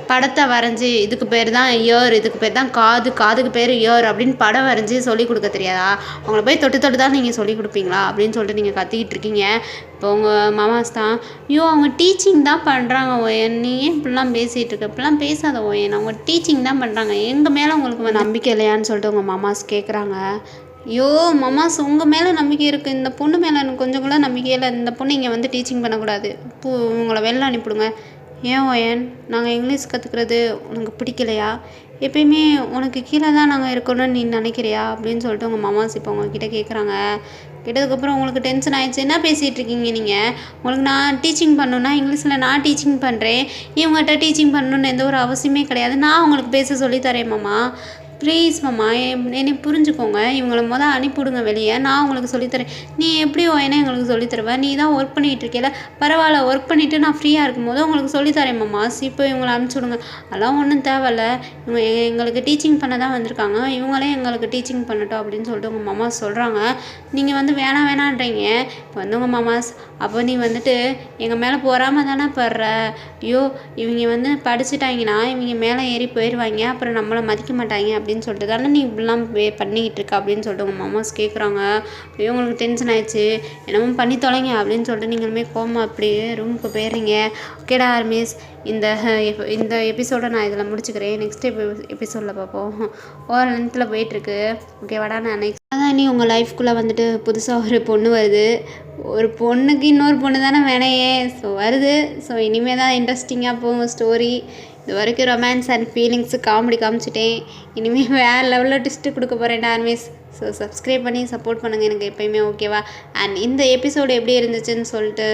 படத்தை வரைஞ்சி இதுக்கு பேர் தான் இயர், இதுக்கு பேர் தான் காது, காதுக்கு பேர் இயர் அப்படின்னு படம் வரைஞ்சி சொல்லிக் கொடுக்க தெரியாதா? அவங்கள போய் தொட்டு தொட்டு தான் நீங்கள் சொல்லிக் கொடுப்பீங்களா அப்படின்னு சொல்லிட்டு நீங்கள் கத்திக்கிட்டு இருக்கீங்க. இப்போ உங்கள் மாமாஸ் தான், ஐயோ அவங்க டீச்சிங் தான் பண்ணுறாங்க ஓயன், நீ ஏன் இப்படிலாம் பேசிகிட்டு இருக்க? இப்படிலாம் பேசாத ஓயன், அவங்க டீச்சிங் தான் பண்ணுறாங்க, எங்கள் மேலே உங்களுக்கு நம்பிக்கை இல்லையான்னு சொல்லிட்டு உங்கள் மாமாஸ் கேட்குறாங்க. ஐயோ மாமாஸ் உங்கள் மேலே நம்பிக்கை இருக்குது, இந்த பொண்ணு மேலே எனக்கு கொஞ்சம் கூட நம்பிக்கை இல்லை. இந்த பொண்ணு இங்கே வந்து டீச்சிங் பண்ணக்கூடாது, உங்களை வெளில அனுப்பிவிடுங்க. ஏன் ஓயன், நாங்கள் இங்கிலீஷ் கற்றுக்கிறது உனக்கு பிடிக்கலையா? எப்பயுமே உனக்கு கீழே தான் நாங்கள் இருக்கணும்னு நீ நினைக்கிறியா அப்படின்னு சொல்லிட்டு உங்கள் மாமாஸ் இப்போ உங்ககிட்ட கேட்குறாங்க. கேட்டதுக்கப்புறம் உங்களுக்கு டென்ஷன் ஆகிடுச்சு. என்ன பேசிகிட்டு இருக்கீங்க நீங்கள்? உங்களுக்கு நான் டீச்சிங் பண்ணணுன்னா இங்கிலீஷில் நான் டீச்சிங் பண்ணுறேன், இவங்ககிட்ட டீச்சிங் பண்ணணுன்னு எந்த ஒரு அவசியமே கிடையாது. நான் உங்களுக்கு பேச சொல்லித்தரேன் மாமா, ப்ளீஸ் மாமா என்னை புரிஞ்சுக்கோங்க. இவங்கள அனுப்பிவிடுங்க வெளியே, நான் உங்களுக்கு சொல்லித்தரேன். நீ எப்படி ஓயனா எங்களுக்கு சொல்லித்தருவேன்? நீ தான் ஒர்க் பண்ணிகிட்டு இருக்கேல, பரவாயில்ல, ஒர்க் பண்ணிவிட்டு நான் ஃப்ரீயாக இருக்கும்போது உங்களுக்கு சொல்லித்தரேன் மாமாஸ். இப்போ இவங்களை அனுப்பிச்சி அதெல்லாம் ஒன்றும் தேவையில்ல, இவங்க எங்களுக்கு டீச்சிங் பண்ண தான் வந்திருக்காங்க, இவங்களே எங்களுக்கு டீச்சிங் பண்ணட்டும் அப்படின்னு சொல்லிட்டு உங்கள் மாமாஸ் சொல்கிறாங்க. நீங்கள் வந்து வேணான்றீங்க. இப்போ வந்து உங்கள் மாமாஸ், அப்போ நீ வந்துட்டு எங்கள் மேலே போகாமல் தானே படுற? ஐயோ இவங்க வந்து படிச்சுட்டாங்கன்னா இவங்க மேலே ஏறி போயிடுவாங்க, அப்புறம் நம்மளை மதிக்க மாட்டாங்க அப்படின்னு சொல்லிட்டு தானே நீ இப்படிலாம் பண்ணிக்கிட்டு இருக்க அப்படின்னு சொல்லிட்டு உங்கள் மாமாஸ் கேட்குறாங்க. ஐயோ உங்களுக்கு டென்ஷன் ஆயிடுச்சு, என்னமோ பண்ணி தொலைங்க அப்படின்னு சொல்லிட்டு நீங்களுமே கோமா அப்படியே ரூமுக்கு போயிடுறீங்க. ஓகேடா ஆர்மிஸ், இந்த எபிசோடை நான் இதில் முடிச்சுக்கிறேன். நெக்ஸ்ட் எபிசோடில் பார்ப்போம். ஓவர் லென்த்தில் போயிட்டுருக்கு. ஓகேவாடா? நான் நெக்ஸ்ட் அதான் நீ உங்கள் லைஃப்குள்ளே வந்துட்டு புதுசாக ஒரு பொண்ணு வருது. ஒரு பொண்ணுக்கு இன்னொரு பொண்ணு தானே வேணையே. ஸோ வருது. ஸோ இனிமேல் தான் இன்ட்ரெஸ்டிங்காக போகும் ஸ்டோரி. இது வரைக்கும் ரொமான்ஸ் அண்ட் ஃபீலிங்ஸு காமெடி காமிச்சிட்டேன். இனிமேல் வேறு லெவலில் ட்விஸ்ட்டு கொடுக்க போகிறேன் ஆர்மிஸ். ஸோ சப்ஸ்கிரைப் பண்ணி சப்போர்ட் பண்ணுங்கள் எனக்கு எப்போயுமே, ஓகேவா? அண்ட் இந்த எபிசோடு எப்படி இருந்துச்சுன்னு சொல்லிட்டு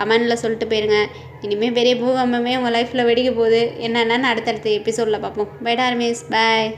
கமெண்டில் சொல்லிட்டு போயிருங்க. இனிமேல் பெரிய பூகம்பமே உங்கள் லைஃப்பில் வெடிக்க போகுது. என்னென்னு அடுத்தடுத்த எபிசோடில் பார்ப்போம். பை ஆர்மிஸ், பாய்.